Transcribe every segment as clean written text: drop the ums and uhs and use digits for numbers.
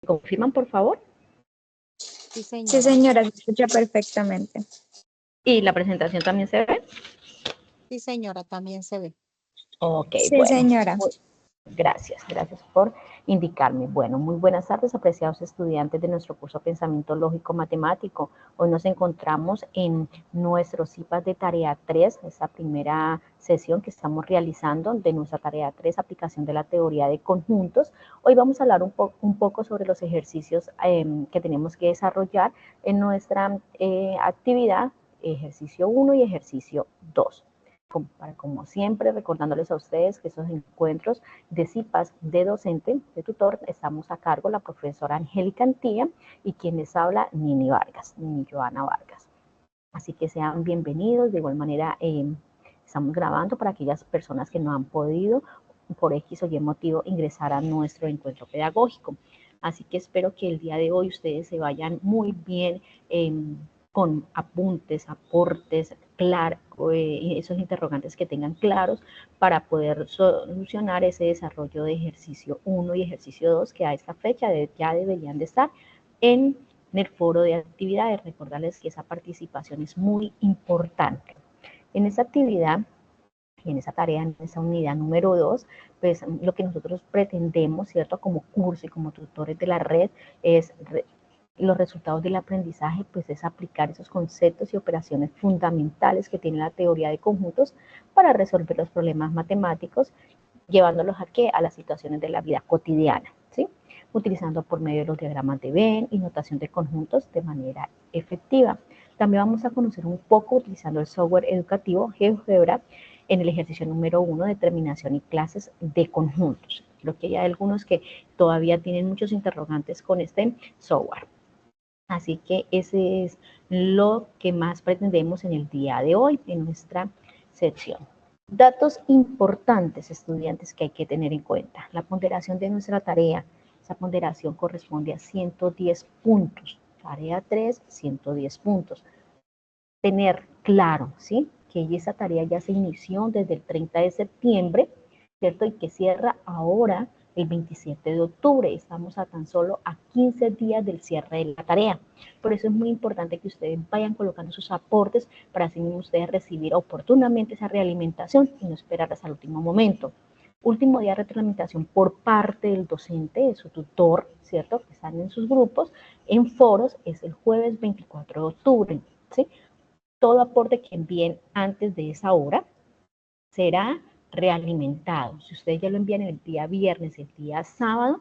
¿Confirman, por favor? Sí, señora. Sí, señora, se escucha perfectamente. ¿Y la presentación también se ve? Sí, señora, también se ve. Ok, Sí, bueno. señora. Gracias por indicarme. Bueno, muy buenas tardes, apreciados estudiantes de nuestro curso Pensamiento Lógico Matemático. Hoy nos encontramos en nuestro CIPAS de tarea 3, esta primera sesión que estamos realizando de nuestra tarea 3, aplicación de la teoría de conjuntos. Hoy vamos a hablar un poco sobre los ejercicios que tenemos que desarrollar en nuestra actividad, ejercicio 1 y ejercicio 2. Como siempre, recordándoles a ustedes que esos encuentros de CIPAS de docente, de tutor, estamos a cargo la profesora Angélica Antía y quien les habla, Nini Vargas, Nini Joana Vargas. Así que sean bienvenidos. De igual manera, estamos grabando para aquellas personas que no han podido, por X o Y motivo, ingresar a nuestro encuentro pedagógico. Así que espero que el día de hoy ustedes se vayan muy bien con apuntes, aportes, esos interrogantes que tengan claros para poder solucionar ese desarrollo de ejercicio 1 y ejercicio 2 que a esta fecha ya deberían de estar en el foro de actividades. Recordarles que esa participación es muy importante. En esa actividad y en esa tarea, en esa unidad número 2, pues lo que nosotros pretendemos, ¿cierto? Como curso y como tutores de la red es los resultados del aprendizaje, pues es aplicar esos conceptos y operaciones fundamentales que tiene la teoría de conjuntos para resolver los problemas matemáticos, llevándolos a ¿qué? A las situaciones de la vida cotidiana, ¿sí? Utilizando por medio de los diagramas de Venn y notación de conjuntos de manera efectiva. También vamos a conocer un poco utilizando el software educativo GeoGebra en el ejercicio número 1, determinación y clases de conjuntos. Creo que hay algunos que todavía tienen muchos interrogantes con este software. Así que ese es lo que más pretendemos en el día de hoy en nuestra sección. Datos importantes, estudiantes, que hay que tener en cuenta. La ponderación de nuestra tarea. Esa ponderación corresponde a 110 puntos. Tarea 3, 110 puntos. Tener claro, ¿sí? Que esa tarea ya se inició desde el 30 de septiembre, ¿cierto? Y que cierra ahora el 27 de octubre. Estamos a tan solo a 15 días del cierre de la tarea. Por eso es muy importante que ustedes vayan colocando sus aportes para así mismo ustedes recibir oportunamente esa realimentación y no esperar hasta el último momento. Último día de retroalimentación por parte del docente, de su tutor, ¿cierto? Que están en sus grupos, en foros, es el jueves 24 de octubre, ¿sí? Todo aporte que envíen antes de esa hora será realimentado. Si ustedes ya lo envían el día viernes, el día sábado,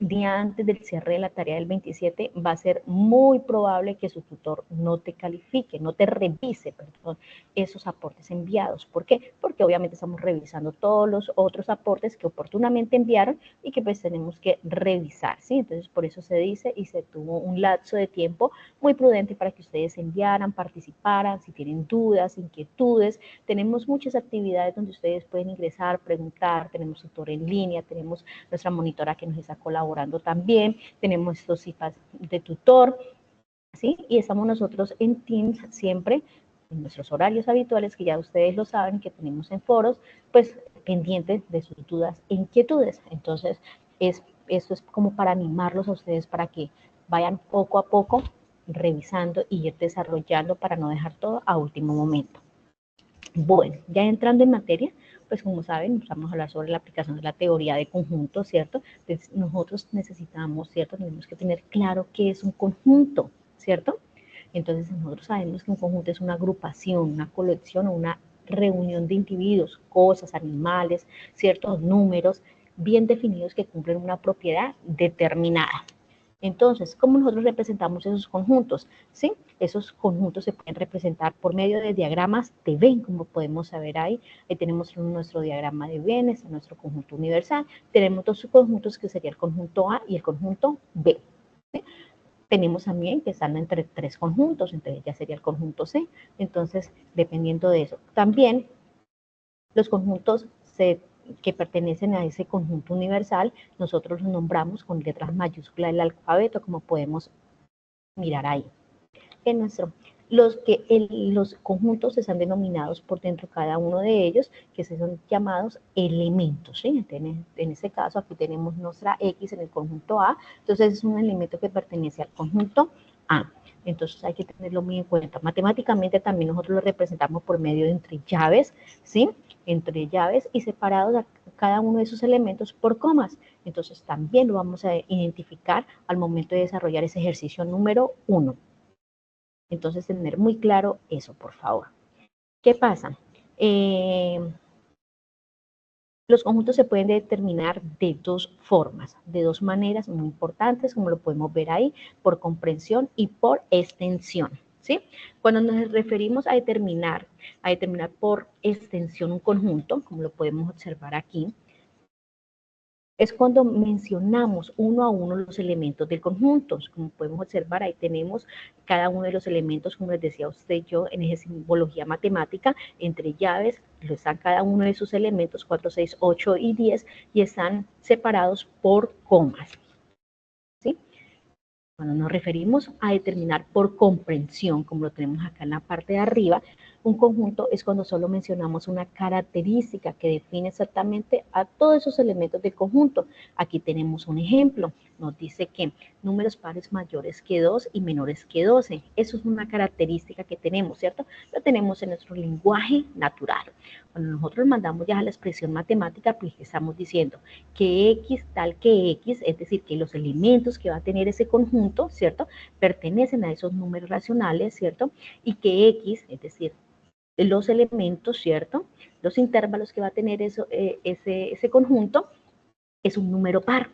día antes del cierre de la tarea del 27, va a ser muy probable que su tutor no te califique, no te revise, perdón, esos aportes enviados. ¿Por qué? Porque obviamente estamos revisando todos los otros aportes que oportunamente enviaron y que pues tenemos que revisar, ¿sí? Entonces por eso se dice y se tuvo un lapso de tiempo muy prudente para que ustedes enviaran, participaran, si tienen dudas, inquietudes. Tenemos muchas actividades donde ustedes pueden ingresar, preguntar, tenemos tutor en línea, tenemos nuestra monitora que nos está colaborando también, tenemos estos CIPAS de tutor, ¿sí? Y estamos nosotros en Teams siempre, en nuestros horarios habituales, que ya ustedes lo saben, que tenemos en foros, pues pendientes de sus dudas e inquietudes. Entonces, esto es como para animarlos a ustedes para que vayan poco a poco revisando y ir desarrollando para no dejar todo a último momento. Bueno, ya entrando en materia, pues como saben, vamos a hablar sobre la aplicación de la teoría de conjuntos, ¿cierto? Entonces, nosotros necesitamos, ¿cierto? Tenemos que tener claro qué es un conjunto, ¿cierto? Entonces, nosotros sabemos que un conjunto es una agrupación, una colección o una reunión de individuos, cosas, animales, ciertos números bien definidos que cumplen una propiedad determinada. Entonces, ¿cómo nosotros representamos esos conjuntos? ¿Sí? Esos conjuntos se pueden representar por medio de diagramas de Venn, como podemos saber ahí. Ahí tenemos nuestro diagrama de Venn, es nuestro conjunto universal. Tenemos dos subconjuntos que sería el conjunto A y el conjunto B. ¿Sí? Tenemos también que están entre tres conjuntos, entonces ya sería el conjunto C. Entonces, dependiendo de eso. También los conjuntos que pertenecen a ese conjunto universal, nosotros los nombramos con letras mayúsculas del alfabeto, como podemos mirar ahí. En nuestro los conjuntos están denominados por dentro cada uno de ellos, que se son llamados elementos, ¿sí? En este caso aquí tenemos nuestra X en el conjunto A, entonces es un elemento que pertenece al conjunto A. Entonces hay que tenerlo muy en cuenta. Matemáticamente también nosotros lo representamos por medio de entre llaves, ¿sí? Entre llaves y separados a cada uno de esos elementos por comas. Entonces también lo vamos a identificar al momento de desarrollar ese ejercicio número 1. Entonces tener muy claro eso, por favor. ¿Qué pasa? Los conjuntos se pueden determinar de dos formas, de dos maneras muy importantes, como lo podemos ver ahí, por comprensión y por extensión, ¿sí? Cuando nos referimos a determinar por extensión un conjunto, como lo podemos observar aquí, es cuando mencionamos uno a uno los elementos del conjunto. Como podemos observar, ahí tenemos cada uno de los elementos, como les decía usted yo, en esa simbología matemática, entre llaves, están cada uno de sus elementos, 4, 6, 8 y 10, y están separados por comas, ¿sí? Cuando nos referimos a determinar por comprensión, como lo tenemos acá en la parte de arriba, un conjunto es cuando solo mencionamos una característica que define exactamente a todos esos elementos del conjunto. Aquí tenemos un ejemplo. Nos dice que números pares mayores que 2 y menores que 12. Eso es una característica que tenemos, ¿cierto? Lo tenemos en nuestro lenguaje natural. Cuando nosotros mandamos ya a la expresión matemática, pues estamos diciendo que X tal que X, es decir, que los elementos que va a tener ese conjunto, ¿cierto? Pertenecen a esos números racionales, ¿cierto? Y que X, es decir, los elementos, ¿cierto? Los intervalos que va a tener ese conjunto es un número par,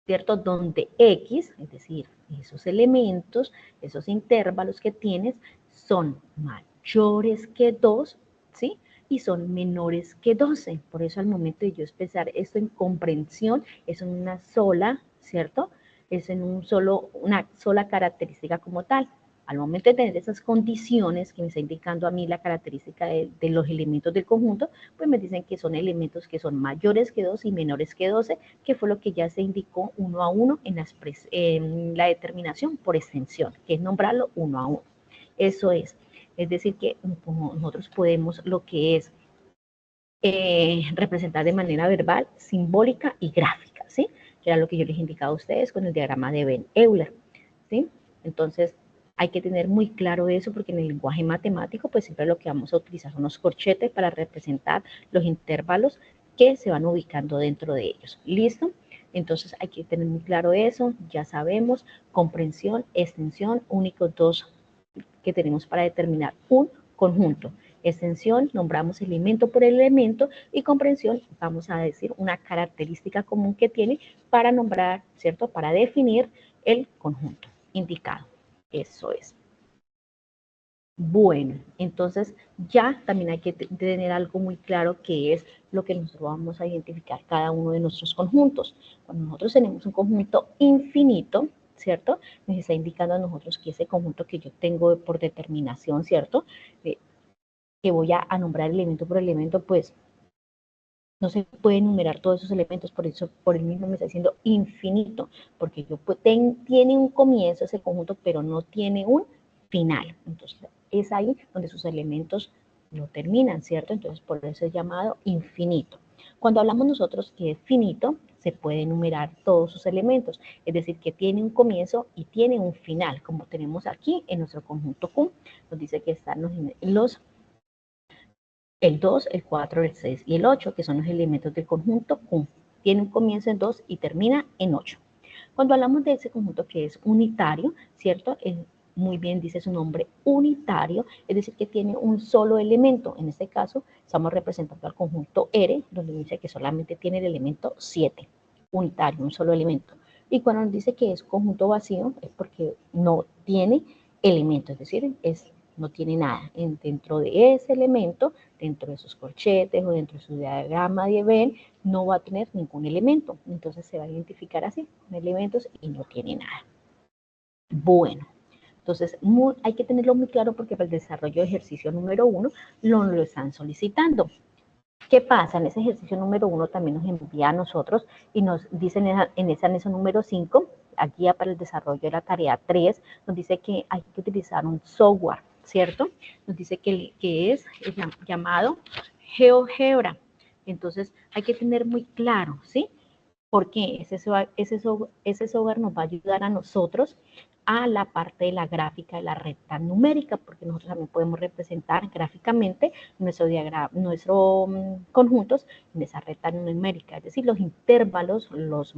¿cierto? Donde X, es decir, esos elementos, esos intervalos que tienes son mayores que 2, ¿sí? Y son menores que 12. Por eso al momento de yo expresar esto en comprensión, es en una sola, ¿cierto? Es en una sola característica como tal. Al momento de tener esas condiciones que me está indicando a mí la característica de los elementos del conjunto, pues me dicen que son elementos que son mayores que 2 y menores que 12, que fue lo que ya se indicó uno a uno en la determinación por extensión, que es nombrarlo uno a uno. Eso es. Es decir, que nosotros podemos lo que es representar de manera verbal, simbólica y gráfica, ¿sí? Que era lo que yo les indicaba a ustedes con el diagrama de Venn-Euler, ¿sí? Entonces, hay que tener muy claro eso porque en el lenguaje matemático pues siempre lo que vamos a utilizar son los corchetes para representar los intervalos que se van ubicando dentro de ellos. ¿Listo? Entonces hay que tener muy claro eso, ya sabemos, comprensión, extensión, únicos dos que tenemos para determinar un conjunto. Extensión, nombramos elemento por elemento y comprensión, vamos a decir una característica común que tiene para nombrar, ¿cierto? Para definir el conjunto indicado. Eso es. Bueno, entonces ya también hay que tener algo muy claro que es lo que nosotros vamos a identificar cada uno de nuestros conjuntos. Cuando nosotros tenemos un conjunto infinito, ¿cierto? Nos está indicando a nosotros que ese conjunto que yo tengo por determinación, ¿cierto? Que voy a nombrar elemento por elemento, pues no se puede enumerar todos esos elementos, por eso por el mismo me está diciendo infinito, porque yo tiene un comienzo ese conjunto, pero no tiene un final. Entonces es ahí donde sus elementos no terminan, ¿cierto? Entonces por eso es llamado infinito. Cuando hablamos nosotros que es finito, se puede enumerar todos sus elementos, es decir, que tiene un comienzo y tiene un final, como tenemos aquí en nuestro conjunto Q. Nos dice que están el 2, el 4, el 6 y el 8, que son los elementos del conjunto Q. Tiene un comienzo en 2 y termina en 8. Cuando hablamos de ese conjunto que es unitario, ¿cierto? Muy bien dice su nombre, unitario, es decir, que tiene un solo elemento. En este caso, estamos representando al conjunto R, donde dice que solamente tiene el elemento 7, unitario, un solo elemento. Y cuando nos dice que es conjunto vacío, es porque no tiene elemento, es decir, no tiene nada. Dentro de ese elemento, dentro de sus corchetes o dentro de su diagrama de Venn, no va a tener ningún elemento. Entonces se va a identificar así, con elementos y no tiene nada. Bueno, entonces hay que tenerlo muy claro porque para el desarrollo de ejercicio número 1 lo están solicitando. ¿Qué pasa? En ese ejercicio número 1 también nos envía a nosotros y nos dicen en ese anexo número 5, aquí ya para el desarrollo de la tarea 3, nos dice que hay que utilizar un software. ¿cierto? Nos dice que es llamado GeoGebra. Entonces hay que tener muy claro, ¿sí? Porque ese software nos va a ayudar a nosotros a la parte de la gráfica de la recta numérica, porque nosotros también podemos representar gráficamente nuestros conjuntos en esa recta numérica, es decir, los intervalos, los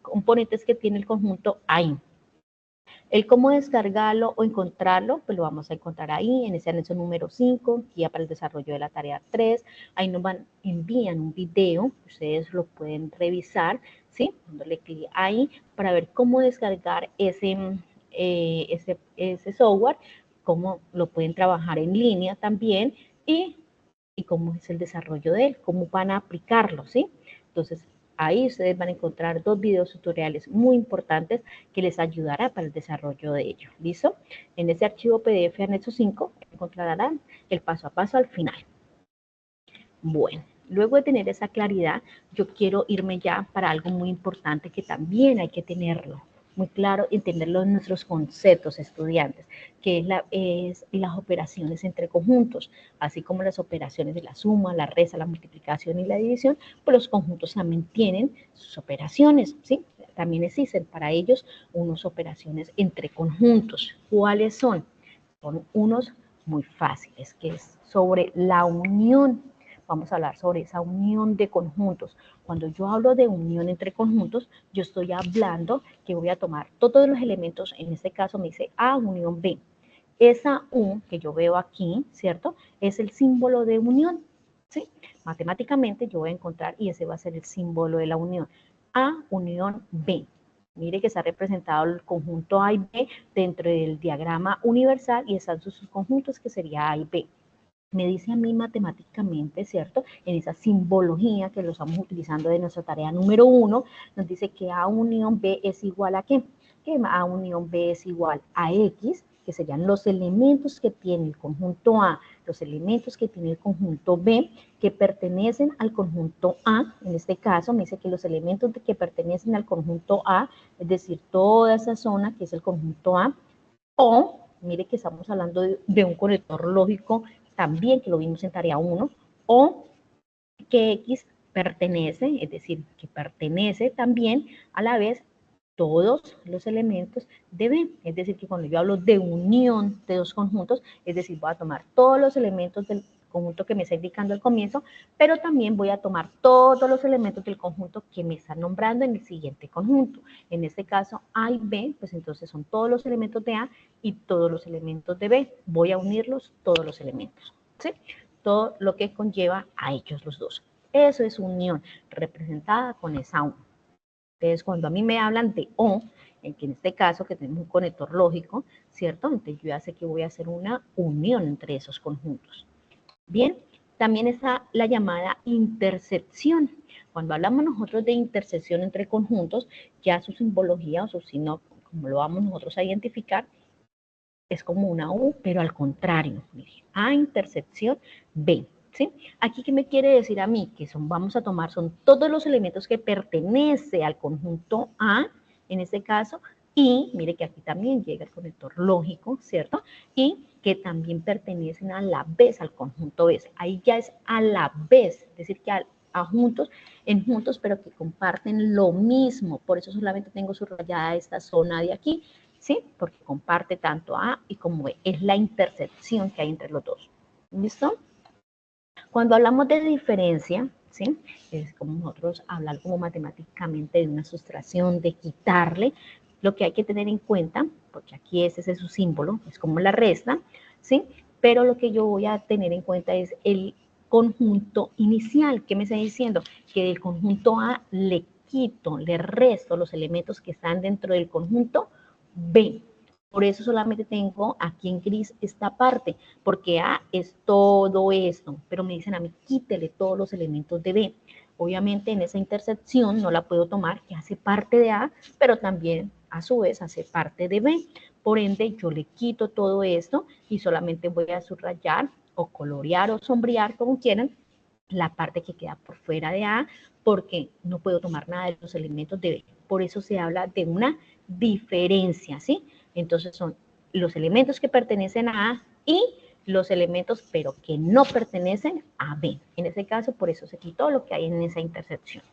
componentes que tiene el conjunto ahí. El cómo descargarlo o encontrarlo, pues lo vamos a encontrar ahí, en ese anexo número 5, guía para el desarrollo de la tarea 3. Ahí nos envían un video, ustedes lo pueden revisar, ¿sí? Dándole clic ahí para ver cómo descargar ese software, cómo lo pueden trabajar en línea también y cómo es el desarrollo de él, cómo van a aplicarlo, ¿sí? Entonces, ahí ustedes van a encontrar 2 videos tutoriales muy importantes que les ayudará para el desarrollo de ello. ¿Listo? En ese archivo PDF anexo 5 encontrarán el paso a paso al final. Bueno, luego de tener esa claridad, yo quiero irme ya para algo muy importante que también hay que tenerlo muy claro, entenderlo en nuestros conceptos estudiantes, que es las operaciones entre conjuntos, así como las operaciones de la suma, la resta, la multiplicación y la división, pues los conjuntos también tienen sus operaciones, ¿sí? También existen para ellos unas operaciones entre conjuntos. ¿Cuáles son? Son unos muy fáciles, que es sobre la unión. Vamos a hablar sobre esa unión de conjuntos. Cuando yo hablo de unión entre conjuntos, yo estoy hablando que voy a tomar todos los elementos, en este caso me dice A unión B. Esa U que yo veo aquí, ¿cierto? Es el símbolo de unión, ¿sí? Matemáticamente yo voy a encontrar y ese va a ser el símbolo de la unión. A unión B. Mire que está representado el conjunto A y B dentro del diagrama universal y están sus conjuntos que sería A y B. Me dice a mí matemáticamente, ¿cierto? En esa simbología que lo estamos utilizando de nuestra tarea número 1, nos dice que A unión B es igual a ¿qué? Que A unión B es igual a X, que serían los elementos que tiene el conjunto A, los elementos que tiene el conjunto B, que pertenecen al conjunto A. En este caso me dice que los elementos que pertenecen al conjunto A, es decir, toda esa zona que es el conjunto A, o, mire que estamos hablando de un conector lógico también, que lo vimos en tarea 1, o que X pertenece, es decir, que pertenece también a la vez todos los elementos de B. Es decir, que cuando yo hablo de unión de dos conjuntos, es decir, voy a tomar todos los elementos del conjunto que me está indicando al comienzo, pero también voy a tomar todos los elementos del conjunto que me están nombrando en el siguiente conjunto. En este caso, A y B, pues entonces son todos los elementos de A y todos los elementos de B. Voy a unirlos todos los elementos, ¿sí? Todo lo que conlleva a ellos los dos. Eso es unión, representada con esa U. Entonces, cuando a mí me hablan de O, en que en este caso que tenemos un conector lógico, ¿cierto? Entonces yo ya sé que voy a hacer una unión entre esos conjuntos. Bien, también está la llamada intersección. Cuando hablamos nosotros de intersección entre conjuntos, ya su simbología o su signo, como lo vamos nosotros a identificar, es como una U, pero al contrario. Mire, A intersección B. ¿Sí? Aquí, ¿qué me quiere decir a mí? Que vamos a tomar, son todos los elementos que pertenecen al conjunto A, en este caso, y mire que aquí también llega el conector lógico, ¿cierto? Y que también pertenecen a la vez al conjunto B. Ahí ya es a la vez, es decir, que a juntos, en juntos, pero que comparten lo mismo. Por eso solamente tengo subrayada esta zona de aquí, ¿sí? Porque comparte tanto A y como B. Es la intersección que hay entre los dos. ¿Listo? Cuando hablamos de diferencia, ¿sí? Es como nosotros hablar como matemáticamente de una sustracción, de quitarle, lo que hay que tener en cuenta, porque aquí ese es su símbolo, es como la resta, ¿sí? Pero lo que yo voy a tener en cuenta es el conjunto inicial. ¿Qué me está diciendo? Que del conjunto A le quito, le resto los elementos que están dentro del conjunto B. Por eso solamente tengo aquí en gris esta parte, porque A es todo esto, pero me dicen a mí, quítele todos los elementos de B. Obviamente en esa intersección no la puedo tomar, que hace parte de A, pero también a su vez hace parte de B. Por ende, yo le quito todo esto y solamente voy a subrayar o colorear o sombrear, como quieran, la parte que queda por fuera de A, porque no puedo tomar nada de los elementos de B. Por eso se habla de una diferencia, ¿sí? Entonces son los elementos que pertenecen a A y los elementos pero que no pertenecen a B. En ese caso, por eso se quitó lo que hay en esa intersección.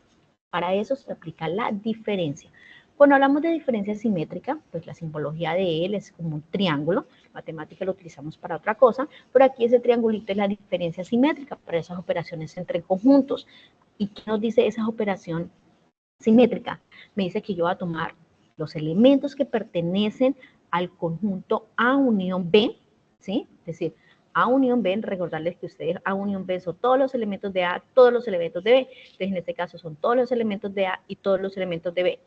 Para eso se aplica la diferencia. Cuando hablamos de diferencia simétrica, pues la simbología de él es como un triángulo. En matemática lo utilizamos para otra cosa, pero aquí ese triangulito es la diferencia simétrica para esas operaciones entre conjuntos. ¿Y qué nos dice esa operación simétrica? Me dice que yo voy a tomar los elementos que pertenecen al conjunto A unión B, ¿sí? Es decir, A unión B, recordarles que ustedes A unión B son todos los elementos de A, todos los elementos de B. Entonces, en este caso son todos los elementos de A y todos los elementos de B.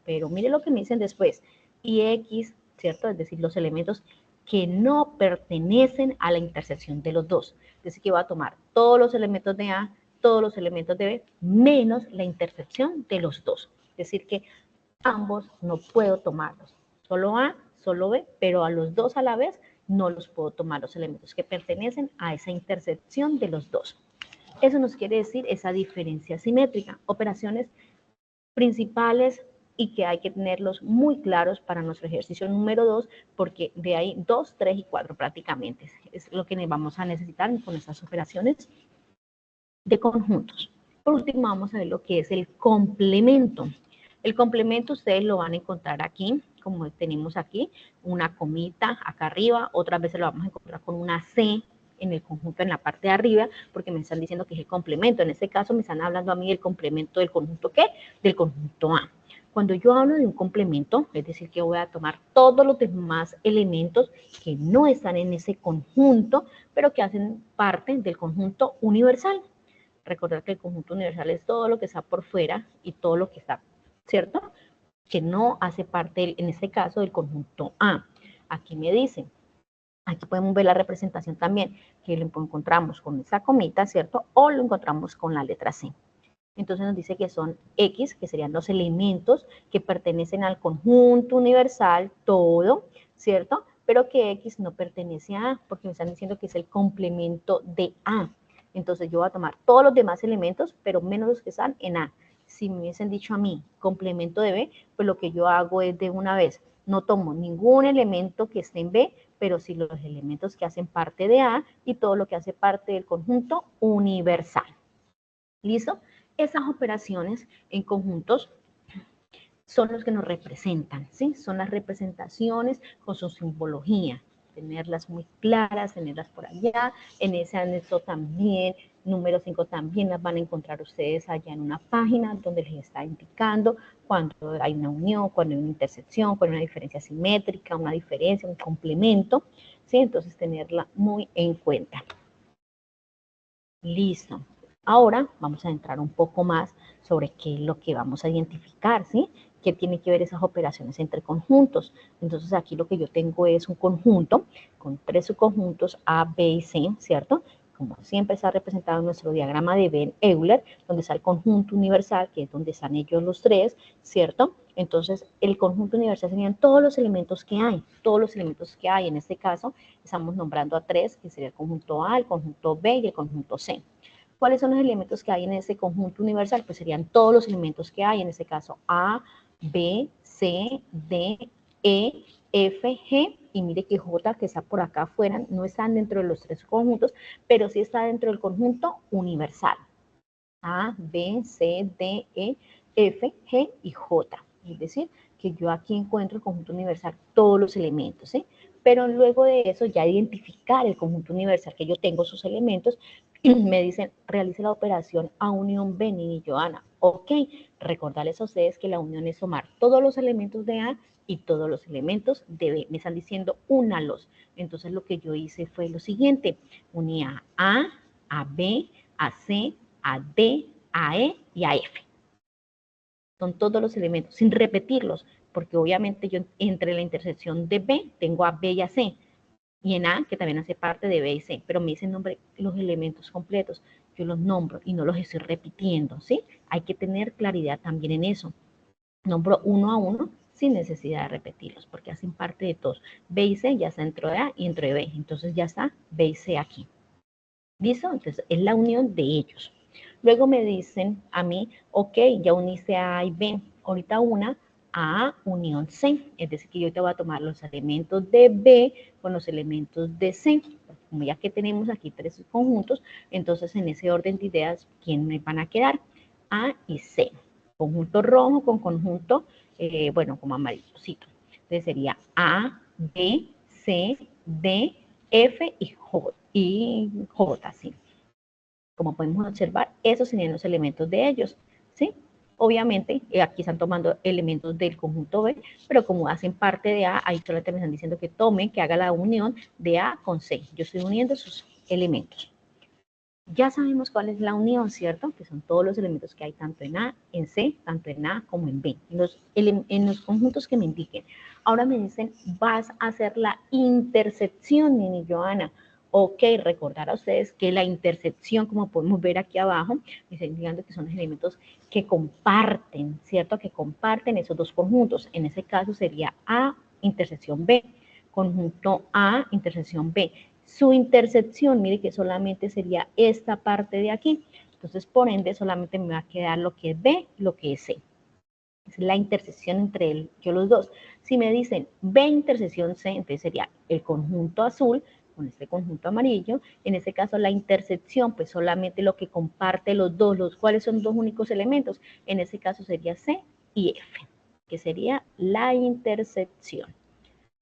Pero mire lo que me dicen después. Y X, ¿cierto? Es decir, los elementos que no pertenecen a la intersección de los dos. Es decir, que voy a tomar todos los elementos de A, todos los elementos de B, menos la intersección de los dos. Es decir, que ambos no puedo tomarlos. Solo A, solo B, pero a los dos a la vez no los puedo tomar, los elementos que pertenecen a esa intersección de los dos. Eso nos quiere decir esa diferencia simétrica. Operaciones principales y que hay que tenerlos muy claros para nuestro ejercicio número 2, porque de ahí 2, 3 y 4 prácticamente es lo que vamos a necesitar con estas operaciones de conjuntos. Por último, vamos a ver lo que es el complemento. El complemento ustedes lo van a encontrar aquí, como tenemos aquí, una comita acá arriba, otras veces lo vamos a encontrar con una C en el conjunto en la parte de arriba, porque me están diciendo que es el complemento. En este caso me están hablando a mí del complemento del conjunto ¿qué? Del conjunto A. Cuando yo hablo de un complemento, es decir, que voy a tomar todos los demás elementos que no están en ese conjunto, pero que hacen parte del conjunto universal. Recordar que el conjunto universal es todo lo que está por fuera y todo lo que está, ¿cierto? Que no hace parte, en este caso, del conjunto A. Aquí me dicen, aquí podemos ver la representación también, que lo encontramos con esa comita, ¿cierto? O lo encontramos con la letra C. Entonces nos dice que son X, que serían los elementos que pertenecen al conjunto universal, todo, ¿cierto? Pero que X no pertenece a A, porque me están diciendo que es el complemento de A. Entonces yo voy a tomar todos los demás elementos, pero menos los que están en A. Si me hubiesen dicho a mí complemento de B, pues lo que yo hago es de una vez, no tomo ningún elemento que esté en B, pero sí los elementos que hacen parte de A y todo lo que hace parte del conjunto universal. ¿Listo? Esas operaciones en conjuntos son los que nos representan, ¿sí? Son las representaciones con su simbología. Tenerlas muy claras, tenerlas por allá. En ese anexo también, número 5 también las van a encontrar ustedes allá en una página donde les está indicando cuando hay una unión, cuando hay una intersección, cuando hay una diferencia simétrica, una diferencia, un complemento, ¿sí? Entonces tenerla muy en cuenta. Listo. Ahora vamos a entrar un poco más sobre qué es lo que vamos a identificar, ¿sí? ¿Qué tiene que ver esas operaciones entre conjuntos? Entonces aquí lo que yo tengo es un conjunto con 3 subconjuntos A, B y C, ¿cierto? Como siempre está representado en nuestro diagrama de Venn-Euler, donde está el conjunto universal, que es donde están ellos los 3, ¿cierto? Entonces, el conjunto universal serían todos los elementos que hay, todos los elementos que hay. En este caso, estamos nombrando a 3, que sería el conjunto A, el conjunto B y el conjunto C. ¿Cuáles son los elementos que hay en ese conjunto universal? Pues serían todos los elementos que hay, en este caso A, B, C, D, E, F, G, y mire que J, que está por acá afuera, no están dentro de los 3 conjuntos, pero sí está dentro del conjunto universal. A, B, C, D, E, F, G y J. Es decir, que yo aquí encuentro el conjunto universal, todos los elementos, ¿sí? Pero luego de eso, ya identificar el conjunto universal que yo tengo, sus elementos, me dicen, realice la operación A unión B, Nini y Joana. Ok, recordarles a ustedes que la unión es sumar todos los elementos de A y todos los elementos de B. Me están diciendo únalos. Entonces lo que yo hice fue lo siguiente, unía a B, a C, a D, a E y a F. Son todos los elementos, sin repetirlos, porque obviamente yo entre la intersección de B tengo a B y a C, y en A, que también hace parte de B y C, pero me dicen nombre los elementos completos, yo los nombro y no los estoy repitiendo, ¿sí? Hay que tener claridad también en eso. Nombro uno a uno sin necesidad de repetirlos, porque hacen parte de todos. B y C ya está dentro de A y dentro de B, entonces ya está B y C aquí. ¿Listo? Entonces es la unión de ellos. Luego me dicen a mí, ok, ya uniste A y B, ahorita una, A unión C, es decir, que yo te voy a tomar los elementos de B con los elementos de C. Como ya que tenemos aquí tres conjuntos, entonces en ese orden de ideas, ¿quién me van a quedar? A y C. Conjunto rojo con conjunto, bueno, como amarillosito. Entonces sería A, B, C, D, F y J, ¿sí? Como podemos observar, esos serían los elementos de ellos, ¿sí? Obviamente, aquí están tomando elementos del conjunto B, pero como hacen parte de A, ahí solamente me están diciendo que tome, que haga la unión de A con C. Yo estoy uniendo sus elementos. Ya sabemos cuál es la unión, ¿cierto? Que son todos los elementos que hay tanto en A, en C, tanto en A como en B. En los conjuntos que me indiquen. Ahora me dicen, vas a hacer la intersección, Nini Joana. Ok, recordar a ustedes que la intersección, como podemos ver aquí abajo, me está indicando que son los elementos que comparten, ¿cierto? Que comparten esos dos conjuntos. En ese caso sería A intersección B, conjunto A intersección B. Su intersección, mire que solamente sería esta parte de aquí. Entonces, por ende, solamente me va a quedar lo que es B y lo que es C. Es la intersección entre los dos. Si me dicen B intersección C, entonces sería el conjunto azul con este conjunto amarillo. En este caso, la intersección, pues solamente lo que comparte los dos, los cuales son dos únicos elementos. En este caso sería C y F, que sería la intersección.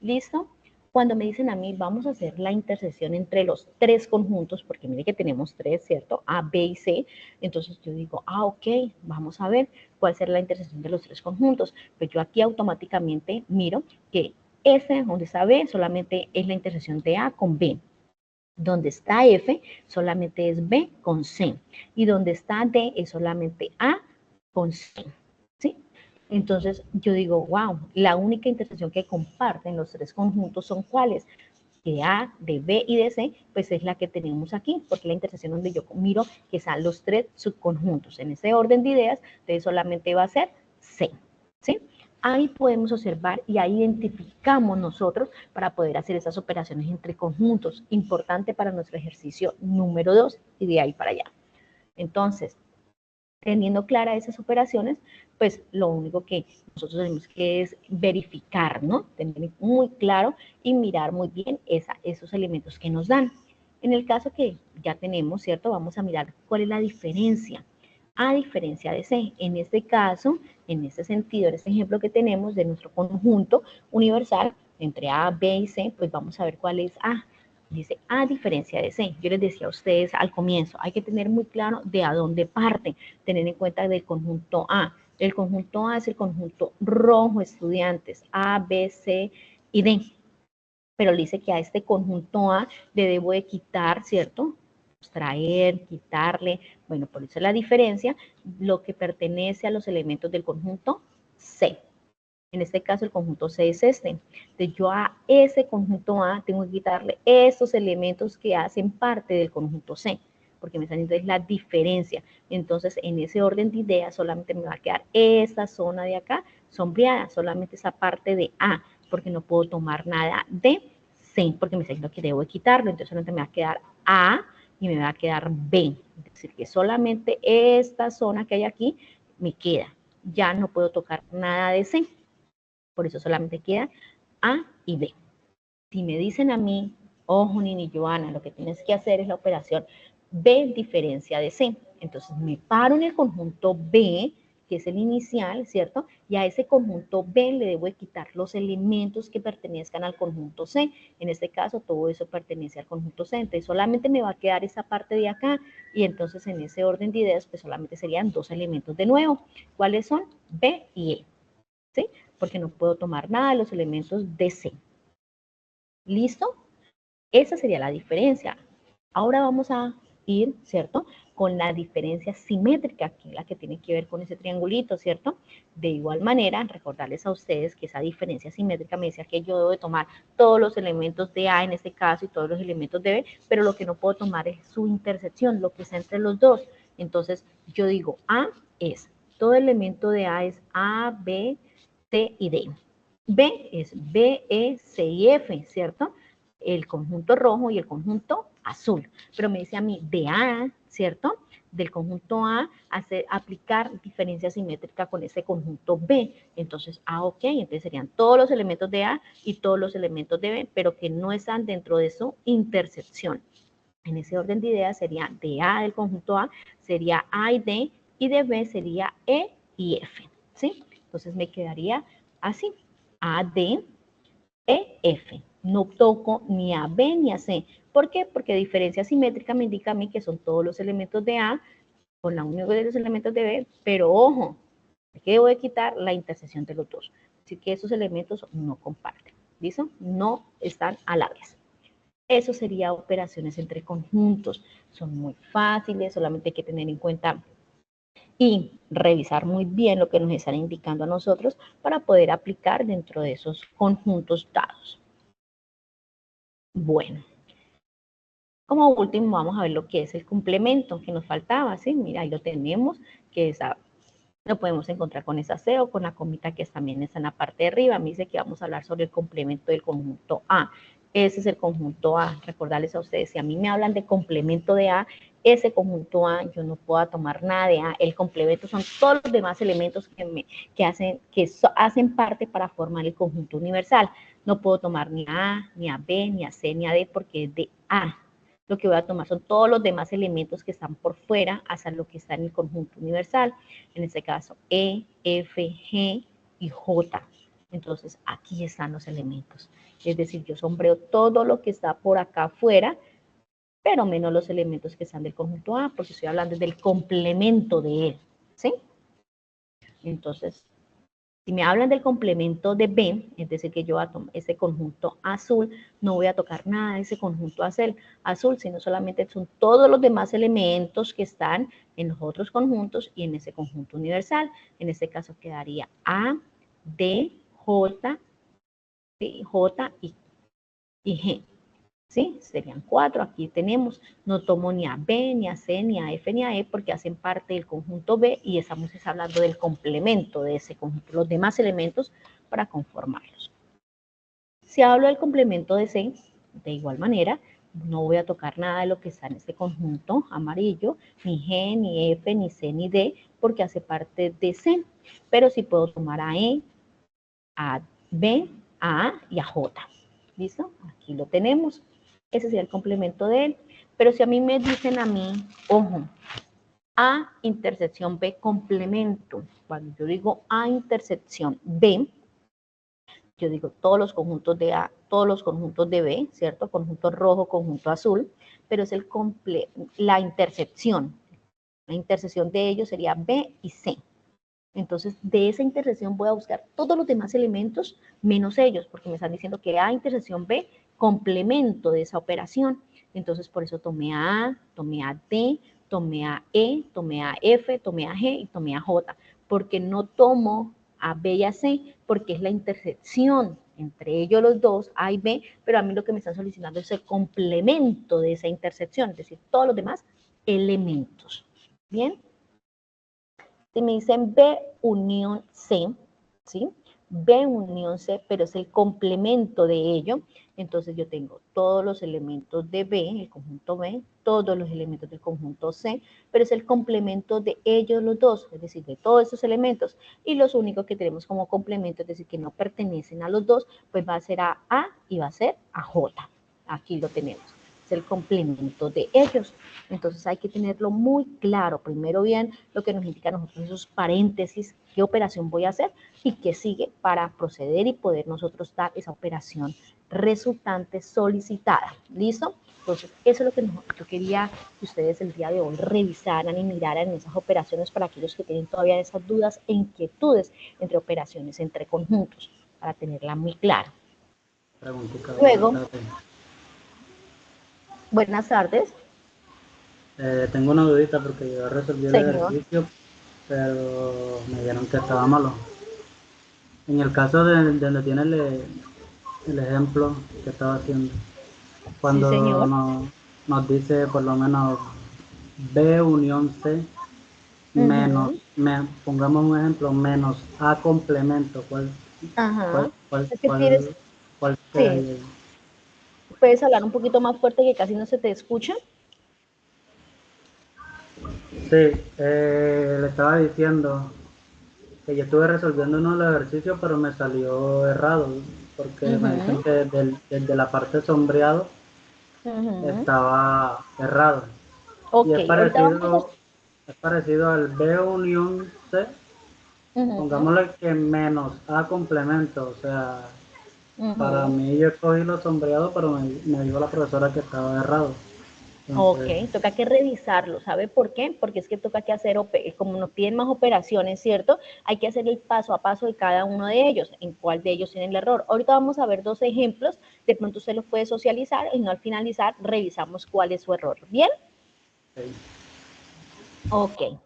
¿Listo? Cuando me dicen a mí, vamos a hacer la intersección entre los tres conjuntos, porque mire que tenemos tres, ¿cierto? A, B y C. Entonces yo digo, ok, vamos a ver cuál será la intersección de los tres conjuntos. Pues yo aquí automáticamente miro que F, donde está B, solamente es la intersección de A con B. Donde está F, solamente es B con C. Y donde está D, es solamente A con C. ¿Sí? Entonces yo digo, wow, la única intersección que comparten los tres conjuntos son cuáles, de A, de B y de C, pues es la que tenemos aquí, porque la intersección donde yo miro que están los tres subconjuntos. En ese orden de ideas, entonces solamente va a ser C, ¿sí? Ahí podemos observar y ahí identificamos nosotros para poder hacer esas operaciones entre conjuntos, importante para nuestro ejercicio número 2 y de ahí para allá. Entonces, teniendo claras esas operaciones, pues lo único que nosotros tenemos que es verificar, ¿no? Tener muy claro y mirar muy bien esos elementos que nos dan. En el caso que ya tenemos, ¿cierto? Vamos a mirar cuál es la diferencia. A diferencia de C, en este caso, en este sentido, en este ejemplo que tenemos de nuestro conjunto universal entre A, B y C, pues vamos a ver cuál es A. Dice, a diferencia de C, yo les decía a ustedes al comienzo, hay que tener muy claro de a dónde parten, tener en cuenta del conjunto A. El conjunto A es el conjunto rojo, estudiantes, A, B, C y D. Pero le dice que a este conjunto A le debo de quitar, ¿cierto? Extraer, quitarle, bueno, por eso es la diferencia, lo que pertenece a los elementos del conjunto C. En este caso, el conjunto C es este. Entonces, yo a ese conjunto A tengo que quitarle estos elementos que hacen parte del conjunto C, porque me están diciendo es la diferencia. Entonces, en ese orden de ideas, solamente me va a quedar esta zona de acá sombreada, solamente esa parte de A, porque no puedo tomar nada de C, porque me está diciendo que debo de quitarlo. Entonces, solamente me va a quedar A y me va a quedar B. Es decir, que solamente esta zona que hay aquí me queda. Ya no puedo tocar nada de C. Por eso solamente queda A y B. Si me dicen a mí, ojo, Nini Joana, lo que tienes que hacer es la operación B diferencia de C. Entonces me paro en el conjunto B, que es el inicial, ¿cierto? Y a ese conjunto B le debo de quitar los elementos que pertenezcan al conjunto C. En este caso, todo eso pertenece al conjunto C. Entonces solamente me va a quedar esa parte de acá. Y entonces en ese orden de ideas, pues solamente serían dos elementos de nuevo. ¿Cuáles son? B y E. ¿Sí? Porque no puedo tomar nada de los elementos de C. ¿Listo? Esa sería la diferencia. Ahora vamos a ir, ¿cierto? Con la diferencia simétrica, que es la que tiene que ver con ese triangulito, ¿cierto? De igual manera, recordarles a ustedes que esa diferencia simétrica me decía que yo debo de tomar todos los elementos de A en este caso y todos los elementos de B, pero lo que no puedo tomar es su intersección, lo que está entre los dos. Entonces, yo digo A es, todo elemento de A es A, B, C y D. B es B, E, C y F, ¿cierto? El conjunto rojo y el conjunto azul. Pero me dice a mí de A, ¿cierto? del conjunto A, aplicar diferencia simétrica con ese conjunto B. Entonces, ok, entonces serían todos los elementos de A y todos los elementos de B, pero que no están dentro de su intersección. En ese orden de ideas sería de A del conjunto A, sería A y D, y de B sería E y F, ¿sí? Entonces me quedaría así, A, D, E, F. No toco ni a B ni a C. ¿Por qué? Porque diferencia simétrica me indica a mí que son todos los elementos de A con la unión de los elementos de B, pero ojo, que debo de quitar la intersección de los dos. Así que esos elementos no comparten, ¿listo? No están a la vez. Eso sería operaciones entre conjuntos. Son muy fáciles, solamente hay que tener en cuenta y revisar muy bien lo que nos están indicando a nosotros para poder aplicar dentro de esos conjuntos dados. Bueno, como último vamos a ver lo que es el complemento que nos faltaba, ¿sí? Mira, ahí lo tenemos, que esa, lo podemos encontrar con esa C o con la comita que también está en la parte de arriba. Me dice que vamos a hablar sobre el complemento del conjunto A. Ese es el conjunto A. Recordarles a ustedes, si a mí me hablan de complemento de A, ese conjunto A, yo no puedo tomar nada de A. El complemento son todos los demás elementos que hacen parte para formar el conjunto universal. No puedo tomar ni a A, ni a B, ni a C, ni a D, porque es de A. Lo que voy a tomar son todos los demás elementos que están por fuera hasta lo que está en el conjunto universal. En este caso, E, F, G y J. Entonces, aquí están los elementos. Es decir, yo sombreo todo lo que está por acá afuera, pero menos los elementos que están del conjunto A, porque estoy hablando del complemento de él, ¿sí? Entonces, si me hablan del complemento de B, es decir, que yo voy a tomar ese conjunto azul, no voy a tocar nada de ese conjunto azul, sino solamente son todos los demás elementos que están en los otros conjuntos y en ese conjunto universal. En este caso quedaría A, D, J, J y G. ¿Sí? Serían 4, aquí tenemos, no tomo ni a B, ni a C, ni a F, ni a E, porque hacen parte del conjunto B y estamos hablando del complemento de ese conjunto, los demás elementos para conformarlos. Si hablo del complemento de C, de igual manera, no voy a tocar nada de lo que está en este conjunto amarillo, ni G, ni F, ni C, ni D, porque hace parte de C, pero sí puedo tomar a E, a B, a A y a J. ¿Listo? Aquí lo tenemos. Ese sería el complemento de él. Pero si a mí me dicen a mí, ojo, A intersección B complemento. Cuando yo digo A intersección B, yo digo todos los conjuntos de A, todos los conjuntos de B, ¿cierto? Conjunto rojo, conjunto azul, pero es la intersección. La intersección de ellos sería B y C. Entonces, de esa intersección voy a buscar todos los demás elementos menos ellos, porque me están diciendo que A intersección B, complemento de esa operación. Entonces, por eso tomé a A, tomé a D, tomé a E, tomé a F, tomé a G y tomé a J, porque no tomo a B y a C, porque es la intersección entre ellos los dos, A y B, pero a mí lo que me están solicitando es el complemento de esa intersección, es decir, todos los demás elementos. ¿Bien? Si me dicen B unión C, ¿sí? B unión C, pero es el complemento de ello, entonces yo tengo todos los elementos de B, el conjunto B, todos los elementos del conjunto C, pero es el complemento de ellos los dos, es decir, de todos esos elementos, y los únicos que tenemos como complemento, es decir, que no pertenecen a los dos, pues va a ser a A y va a ser a J. Aquí lo tenemos. El complemento de ellos. Entonces hay que tenerlo muy claro. Primero bien lo que nos indica a nosotros esos paréntesis, qué operación voy a hacer y qué sigue para proceder y poder nosotros dar esa operación resultante solicitada. ¿Listo? Entonces eso es lo que yo quería que ustedes el día de hoy revisaran y miraran en esas operaciones para aquellos que tienen todavía esas dudas e inquietudes entre operaciones entre conjuntos, para tenerla muy clara. Luego, buenas tardes. Tengo una dudita porque yo resolví el ejercicio, pero me dijeron que estaba malo. En el caso de donde tiene el ejemplo que estaba haciendo, cuando sí, nos dice por lo menos B unión C, menos, pongamos un ejemplo, menos A complemento, ¿cuál sería ahí? ¿Puedes hablar un poquito más fuerte que casi no se te escucha? Sí, le estaba diciendo que yo estuve resolviendo uno de los ejercicios, pero me salió errado, porque me dicen que desde la parte sombreado estaba errado. Y Ok, ahorita vamos es parecido al B unión C, pongámosle que menos A complemento, o sea, para mí yo escogí los sombreados, pero me dijo la profesora que estaba errado. Ok, Entonces, toca que revisarlo, ¿sabe por qué? Porque es que toca que hacer, como nos piden más operaciones, ¿cierto? Hay que hacer el paso a paso de cada uno de ellos, en cuál de ellos tiene el error. Ahorita vamos a ver 2 ejemplos, de pronto usted los puede socializar y no al finalizar revisamos cuál es su error, ¿bien? sí. Ok,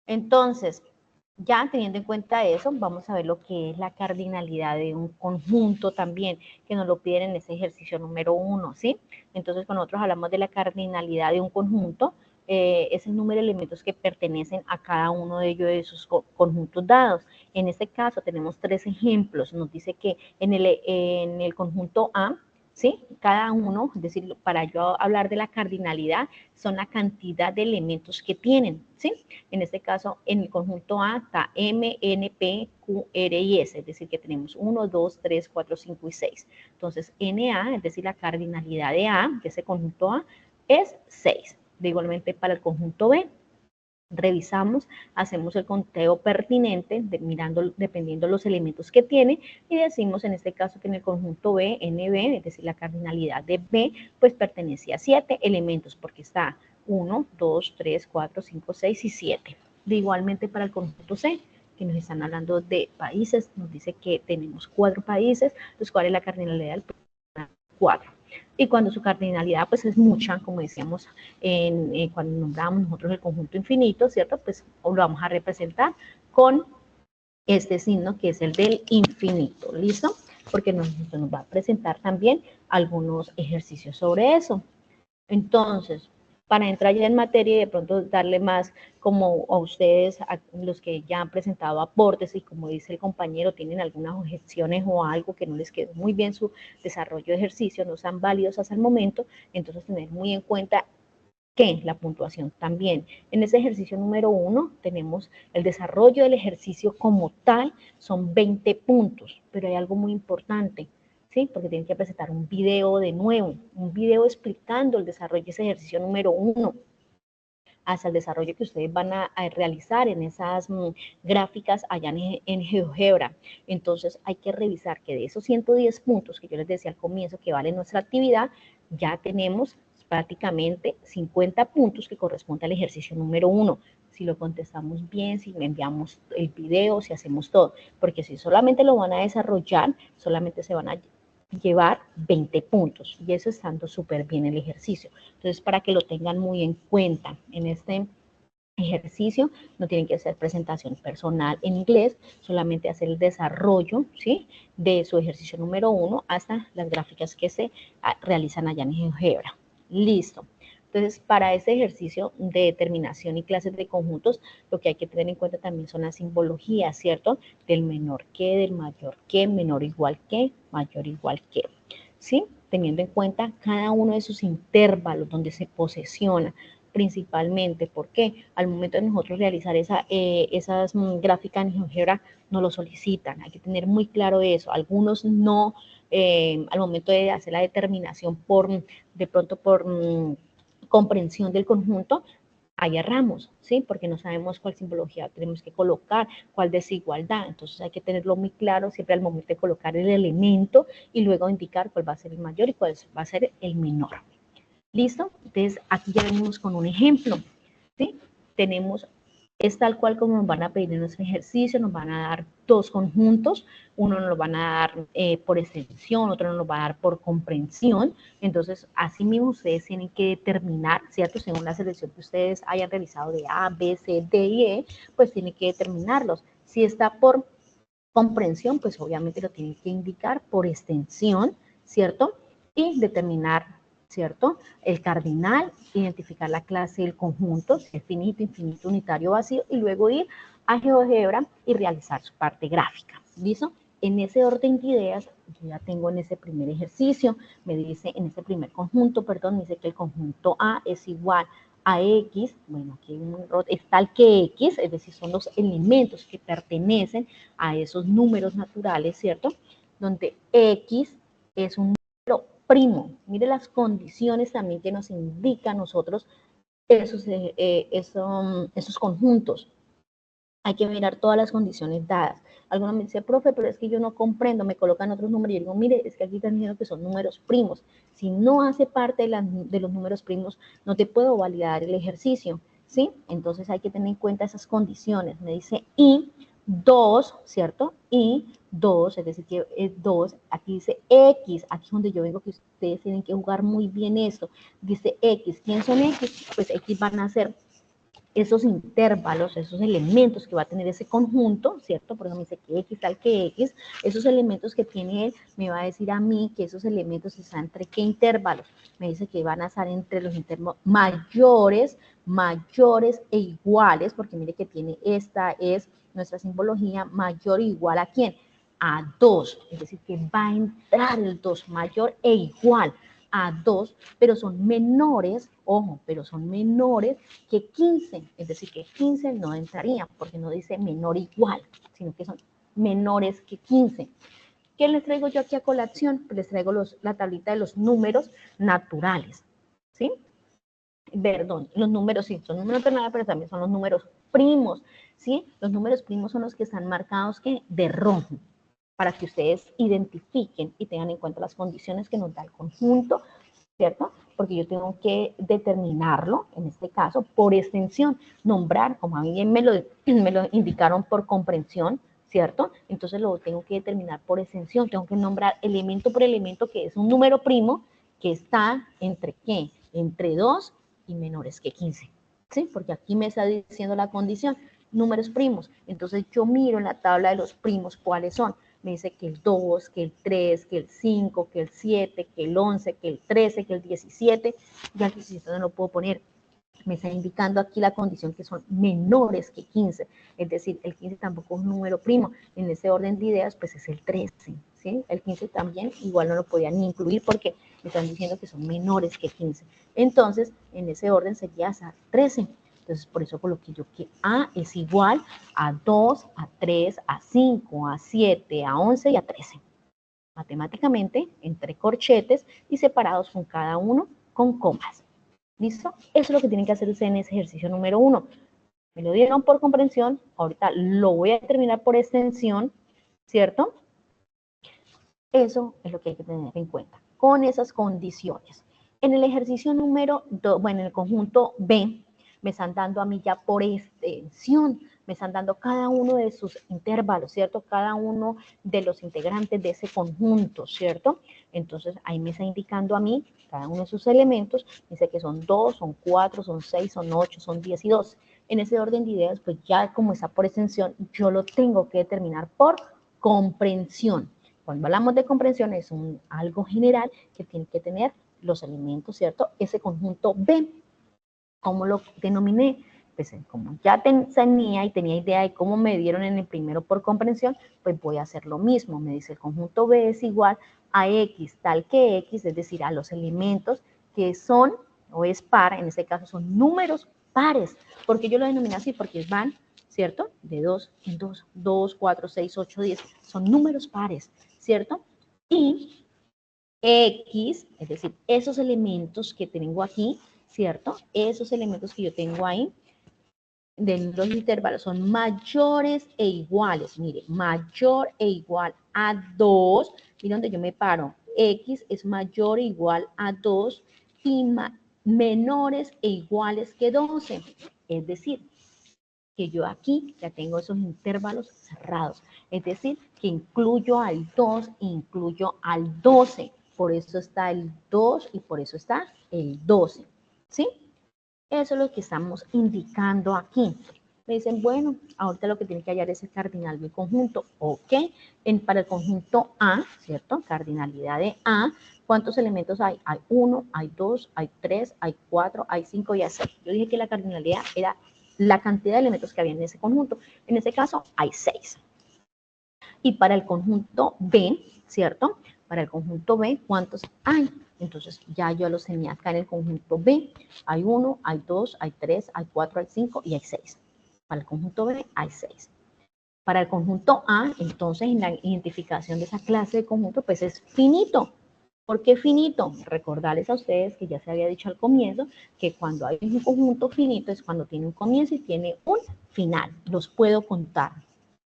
entonces, ya teniendo en cuenta eso, vamos a ver lo que es la cardinalidad de un conjunto también, que nos lo piden en ese ejercicio número 1, ¿sí? Entonces, cuando nosotros hablamos de la cardinalidad de un conjunto, es el número de elementos que pertenecen a cada uno de ellos de esos conjuntos dados. En este caso tenemos 3 ejemplos. Nos dice que en el conjunto A, ¿sí? Cada uno, es decir, para yo hablar de la cardinalidad, son la cantidad de elementos que tienen, ¿sí? En este caso, en el conjunto A está M, N, P, Q, R y S, es decir, que tenemos 1, 2, 3, 4, 5 y 6. Entonces, NA, es decir, la cardinalidad de A, de ese conjunto A, es 6. De igualmente para el conjunto B, revisamos, hacemos el conteo pertinente, mirando, dependiendo de los elementos que tiene, y decimos en este caso que en el conjunto B, NB, es decir, la cardinalidad de B, pues pertenece a 7 elementos, porque está 1, 2, 3, 4, 5, 6 y 7. De igualmente para el conjunto C, que nos están hablando de países, nos dice que tenemos 4 países, los cuales la cardinalidad del 4. Y cuando su cardinalidad pues es mucha, como decíamos cuando nombramos nosotros el conjunto infinito, ¿cierto? Pues lo vamos a representar con este signo que es el del infinito, ¿listo? Porque nos va a presentar también algunos ejercicios sobre eso. Entonces, para entrar ya en materia y de pronto darle más como a ustedes, a los que ya han presentado aportes y como dice el compañero, tienen algunas objeciones o algo que no les quedó muy bien su desarrollo de ejercicio, no sean válidos hasta el momento, entonces tener muy en cuenta que la puntuación también. En ese ejercicio número 1 tenemos el desarrollo del ejercicio como tal, son 20 puntos, pero hay algo muy importante, ¿sí? Porque tienen que presentar un video de nuevo, un video explicando el desarrollo de ese ejercicio número 1, hasta el desarrollo que ustedes van a realizar en esas gráficas allá en GeoGebra. Entonces hay que revisar que de esos 110 puntos que yo les decía al comienzo que vale nuestra actividad, ya tenemos prácticamente 50 puntos que corresponden al ejercicio número 1. Si lo contestamos bien, si enviamos el video, si hacemos todo, porque si solamente lo van a desarrollar, solamente se van a llevar 20 puntos y eso estando súper bien el ejercicio. Entonces, para que lo tengan muy en cuenta en este ejercicio, no tienen que hacer presentación personal en inglés, solamente hacer el desarrollo, ¿sí? De su ejercicio número 1 hasta las gráficas que se realizan allá en GeoGebra. Listo. Entonces, para este ejercicio de determinación y clases de conjuntos, lo que hay que tener en cuenta también son las simbologías, ¿cierto? Del menor que, del mayor que, menor igual que, mayor igual que, ¿sí? Teniendo en cuenta cada uno de sus intervalos donde se posesiona, principalmente porque al momento de nosotros realizar esas gráficas en GeoGebra nos lo solicitan, hay que tener muy claro eso, algunos no, al momento de hacer la determinación de pronto por comprensión del conjunto, ahí erramos, ¿sí? Porque no sabemos cuál simbología tenemos que colocar, cuál desigualdad, entonces hay que tenerlo muy claro siempre al momento de colocar el elemento y luego indicar cuál va a ser el mayor y cuál va a ser el menor. ¿Listo? Entonces, aquí ya venimos con un ejemplo, ¿sí? Tenemos, es tal cual como nos van a pedir en nuestro ejercicio, nos van a dar 2 conjuntos, uno nos lo van a dar por extensión, otro nos lo va a dar por comprensión, entonces, así mismo ustedes tienen que determinar, ¿cierto? Según la selección que ustedes hayan realizado de A, B, C, D y E, pues tienen que determinarlos. Si está por comprensión, pues obviamente lo tienen que indicar por extensión, ¿cierto? Y determinar, ¿cierto? El cardinal, identificar la clase del conjunto, si es finito, infinito, unitario, vacío, y luego ir a GeoGebra y realizar su parte gráfica, ¿listo? En ese orden de ideas, yo ya tengo en ese primer ejercicio, me dice, en ese primer conjunto, perdón, me dice que el conjunto A es igual a X, bueno, aquí hay un error, es tal que X, es decir, son los elementos que pertenecen a esos números naturales, ¿cierto? Donde X es un número primo. Mire las condiciones también que nos indican a nosotros esos conjuntos. Hay que mirar todas las condiciones dadas. Algunos me dicen, profe, pero es que yo no comprendo, me colocan otros números. Y yo digo, mire, es que aquí están diciendo que son números primos. Si no hace parte de los números primos, no te puedo validar el ejercicio, ¿sí? Entonces hay que tener en cuenta esas condiciones. Me dice y 2, ¿cierto? Y 2, es decir, que es 2. Aquí dice X, aquí es donde yo vengo que ustedes tienen que jugar muy bien esto. Dice X, ¿quién son X? Pues X van a ser esos intervalos, esos elementos que va a tener ese conjunto, ¿cierto? Por eso me dice que X tal que X, esos elementos que tiene él, me va a decir a mí que esos elementos están entre qué intervalos. Me dice que van a estar entre los intervalos mayores e iguales, porque mire que tiene, esta es nuestra simbología, mayor e igual a ¿quién? A 2, es decir, que va a entrar el 2 mayor e igual a 2, pero son menores, ojo, pero son menores que 15, es decir, que 15 no entraría, porque no dice menor igual, sino que son menores que 15. ¿Qué les traigo yo aquí a colación? Les traigo la tablita de los números naturales, ¿sí? Perdón, los números sí, son números naturales, pero también son los números primos, ¿sí? Los números primos son los que están marcados de rojo, para que ustedes identifiquen y tengan en cuenta las condiciones que nos da el conjunto, ¿cierto? Porque yo tengo que determinarlo, en este caso, por extensión, nombrar, como a mí me lo indicaron por comprensión, ¿cierto? Entonces lo tengo que determinar por extensión, tengo que nombrar elemento por elemento que es un número primo que está entre ¿qué? Entre 2 y menores que 15, ¿sí? Porque aquí me está diciendo la condición, números primos. Entonces yo miro en la tabla de los primos cuáles son. Me dice que el 2, que el 3, que el 5, que el 7, que el 11, que el 13, que el 17. Ya el 17 no lo puedo poner. Me está indicando aquí la condición que son menores que 15. Es decir, el 15 tampoco es un número primo. En ese orden de ideas, pues es el 13. ¿Sí? El 15 también igual no lo podía ni incluir porque me están diciendo que son menores que 15. Entonces, en ese orden sería hasta 13. Entonces, por eso coloqué yo que A es igual a 2, a 3, a 5, a 7, a 11 y a 13. Matemáticamente, entre corchetes y separados con cada uno con comas. ¿Listo? Eso es lo que tienen que hacer ustedes en ese ejercicio número 1. Me lo dieron por comprensión, ahorita lo voy a terminar por extensión, ¿cierto? Eso es lo que hay que tener en cuenta, con esas condiciones. En el ejercicio número 2, bueno, en el conjunto B, me están dando a mí ya por extensión, me están dando cada uno de sus intervalos, ¿cierto? Cada uno de los integrantes de ese conjunto, ¿cierto? Entonces, ahí me está indicando a mí cada uno de sus elementos, dice que son 2, son 4, son 6, son 8, son 10 y 12. En ese orden de ideas, pues ya como está por extensión, yo lo tengo que determinar por comprensión. Cuando hablamos de comprensión es algo general que tiene que tener los elementos, ¿cierto? Ese conjunto B. ¿Cómo lo denominé? Pues como ya tenía idea de cómo me dieron en el primero por comprensión, pues voy a hacer lo mismo. Me dice el conjunto B es igual a X tal que X, es decir, a los elementos que son o es par, en este caso son números pares. ¿Por qué yo lo denomino así? Porque van, ¿cierto? De 2 en 2, 2, 4, 6, 8, 10. Son números pares, ¿cierto? Y X, es decir, esos elementos que tengo aquí, ¿cierto? Esos elementos que yo tengo ahí, de los intervalos, son mayores e iguales. Mire, mayor e igual a 2. Mira donde yo me paro. X es mayor e igual a 2 y menores e iguales que 12. Es decir, que yo aquí ya tengo esos intervalos cerrados. Es decir, que incluyo al 2 e incluyo al 12. Por eso está el 2 y por eso está el 12. ¿Sí? Eso es lo que estamos indicando aquí. Me dicen, bueno, ahorita lo que tiene que hallar es el cardinal del conjunto. Ok, para el conjunto A, ¿cierto? Cardinalidad de A. ¿Cuántos elementos hay? Hay 1, hay 2, hay 3, hay 4, hay 5 y hay 6. Yo dije que la cardinalidad era la cantidad de elementos que había en ese conjunto. En este caso, hay 6. Y para el conjunto B, ¿cierto? Para el conjunto B, ¿cuántos hay? Entonces ya yo los tenía acá en el conjunto B. Hay 1, hay 2, hay 3, hay 4, hay 5 y hay 6. Para el conjunto B hay 6. Para el conjunto A, entonces en la identificación de esa clase de conjunto, pues es finito. ¿Por qué finito? Recordarles a ustedes que ya se había dicho al comienzo que cuando hay un conjunto finito es cuando tiene un comienzo y tiene un final. Los puedo contar,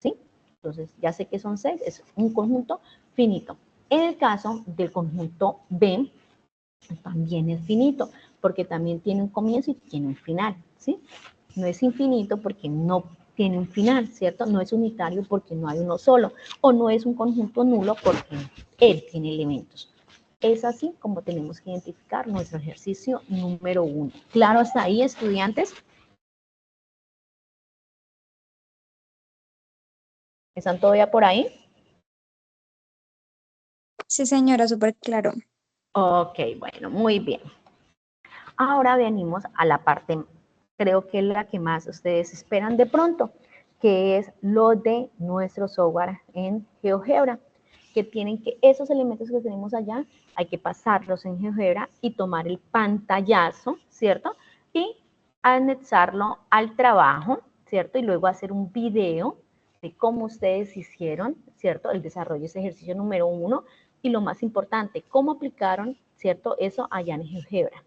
¿sí? Entonces ya sé que son 6, es un conjunto finito. En el caso del conjunto B, también es finito, porque también tiene un comienzo y tiene un final, ¿sí? No es infinito porque no tiene un final, ¿cierto? No es unitario porque no hay uno solo, o no es un conjunto nulo porque él tiene elementos. Es así como tenemos que identificar nuestro ejercicio número 1. ¿Claro hasta ahí, estudiantes? ¿Están todavía por ahí? Sí, señora, súper claro. Ok, bueno, muy bien. Ahora venimos a la parte, creo que es la que más ustedes esperan de pronto, que es lo de nuestro software en GeoGebra, que tienen que, esos elementos que tenemos allá, hay que pasarlos en GeoGebra y tomar el pantallazo, ¿cierto? Y anexarlo al trabajo, ¿cierto? Y luego hacer un video de cómo ustedes hicieron, ¿cierto? El desarrollo de ese ejercicio número 1 y lo más importante, cómo aplicaron, ¿cierto? Eso allá en GeoGebra.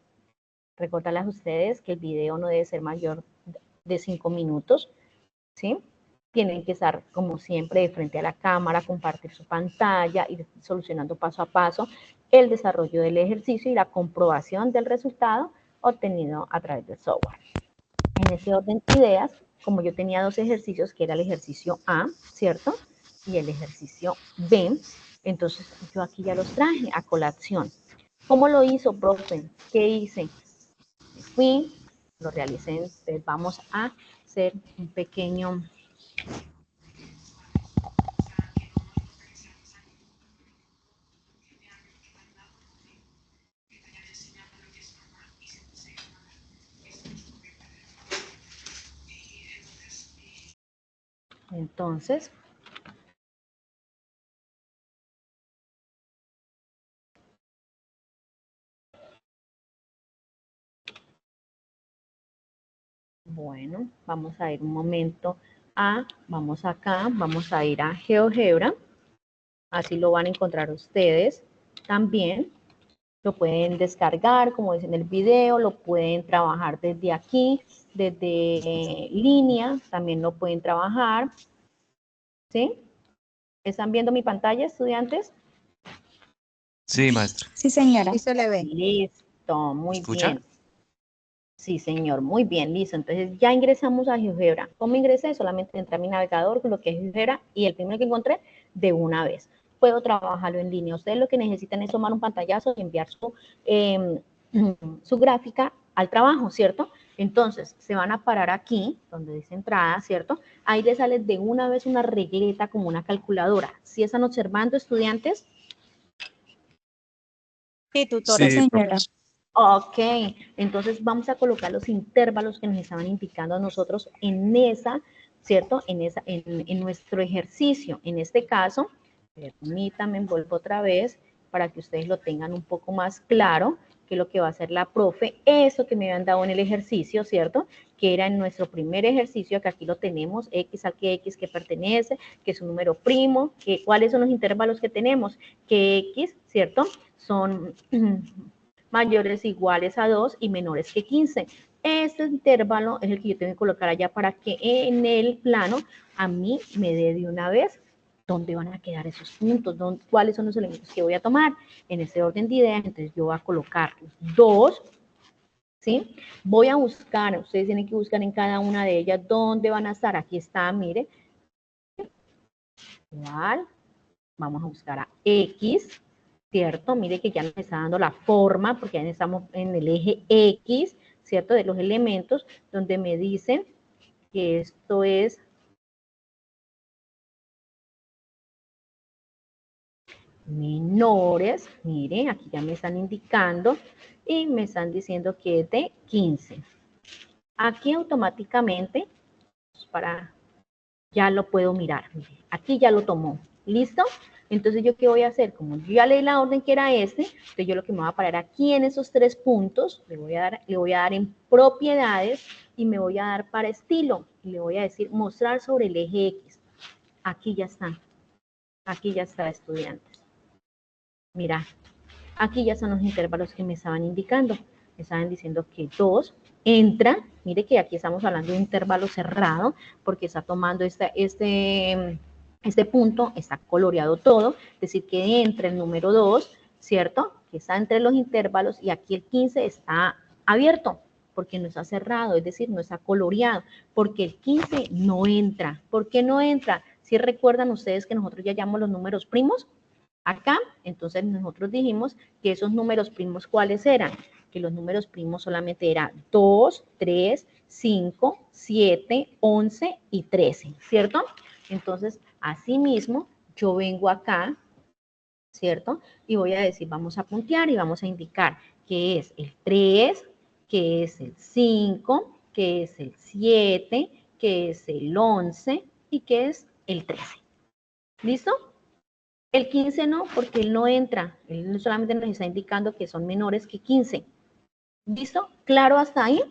Recordarles a ustedes que el video no debe ser mayor de 5 minutos, ¿sí? Tienen que estar, como siempre, de frente a la cámara, compartir su pantalla, ir solucionando paso a paso el desarrollo del ejercicio y la comprobación del resultado obtenido a través del software. En ese orden de ideas, como yo tenía 2 ejercicios, que era el ejercicio A, ¿cierto? Y el ejercicio B, entonces yo aquí ya los traje a colación. ¿Cómo lo hizo, profe? ¿Qué hice? Fui, lo realicé, entonces vamos a hacer un pequeño entonces bueno, vamos a ir un momento vamos acá, vamos a ir a GeoGebra, así lo van a encontrar ustedes también. Lo pueden descargar, como dice en el video, lo pueden trabajar desde aquí, desde línea, también lo pueden trabajar, ¿sí? ¿Están viendo mi pantalla, estudiantes? Sí, maestra. Sí, señora. Sí se le ve. Listo, muy ¿Escucha? bien. Sí, señor, muy bien, listo. Entonces ya ingresamos a GeoGebra. ¿Cómo ingresé? Solamente entré a mi navegador con lo que es GeoGebra y el primero que encontré de una vez. Puedo trabajarlo en línea. Ustedes lo que necesitan es tomar un pantallazo y enviar su gráfica al trabajo, ¿cierto? Entonces, se van a parar aquí, donde dice entrada, ¿cierto? Ahí les sale de una vez una regleta como una calculadora. ¿Sí están observando, estudiantes? Sí, tutora. Sí, Sí, señora. Ok, entonces vamos a colocar los intervalos que nos estaban indicando a nosotros en esa, ¿cierto? En nuestro ejercicio. En este caso, permítanme, vuelvo otra vez para que ustedes lo tengan un poco más claro, que lo que va a hacer la profe, eso que me habían dado en el ejercicio, ¿cierto? Que era en nuestro primer ejercicio, que aquí lo tenemos, x al que x que pertenece, que es un número primo, que cuáles son los intervalos que tenemos, que x, ¿cierto? Son mayores o iguales a 2 y menores que 15. Este intervalo es el que yo tengo que colocar allá para que en el plano a mí me dé de una vez dónde van a quedar esos puntos, cuáles son los elementos que voy a tomar. En ese orden de ideas, entonces yo voy a colocar 2, ¿sí? Voy a buscar, ustedes tienen que buscar en cada una de ellas dónde van a estar. Aquí está, mire. Igual, vamos a buscar a X, ¿cierto? Mire que ya nos está dando la forma, porque ya estamos en el eje X, ¿cierto? De los elementos, donde me dicen que esto es menores, miren, aquí ya me están indicando, y me están diciendo que es de 15. Aquí automáticamente, ya lo puedo mirar, aquí ya lo tomó, ¿Listo? Entonces, ¿yo qué voy a hacer? Como yo ya leí la orden que era entonces yo lo que me voy a parar aquí en esos 3 puntos, le voy a dar en propiedades y me voy a dar para estilo. Y le voy a decir mostrar sobre el eje X. Aquí ya está. Aquí ya está, estudiantes. Mira, aquí ya son los intervalos que me estaban indicando. Me estaban diciendo que 2 entra. Mire que aquí estamos hablando de un intervalo cerrado porque está tomando este punto, está coloreado todo, es decir, que entra el número 2, ¿cierto? Que está entre los intervalos y aquí el 15 está abierto porque no está cerrado, es decir, no está coloreado, porque el 15 no entra. ¿Por qué no entra? Si recuerdan ustedes que nosotros ya llamamos los números primos, acá, entonces nosotros dijimos que esos números primos, ¿cuáles eran? Que los números primos solamente eran 2, 3, 5, 7, 11 y 13, ¿cierto? Entonces, asimismo, yo vengo acá, ¿cierto? Y voy a decir, vamos a puntear y vamos a indicar que es el 3, que es el 5, que es el 7, que es el 11 y que es el 13. ¿Listo? El 15 no, porque él no entra. Él solamente nos está indicando que son menores que 15. ¿Listo? ¿Claro hasta ahí?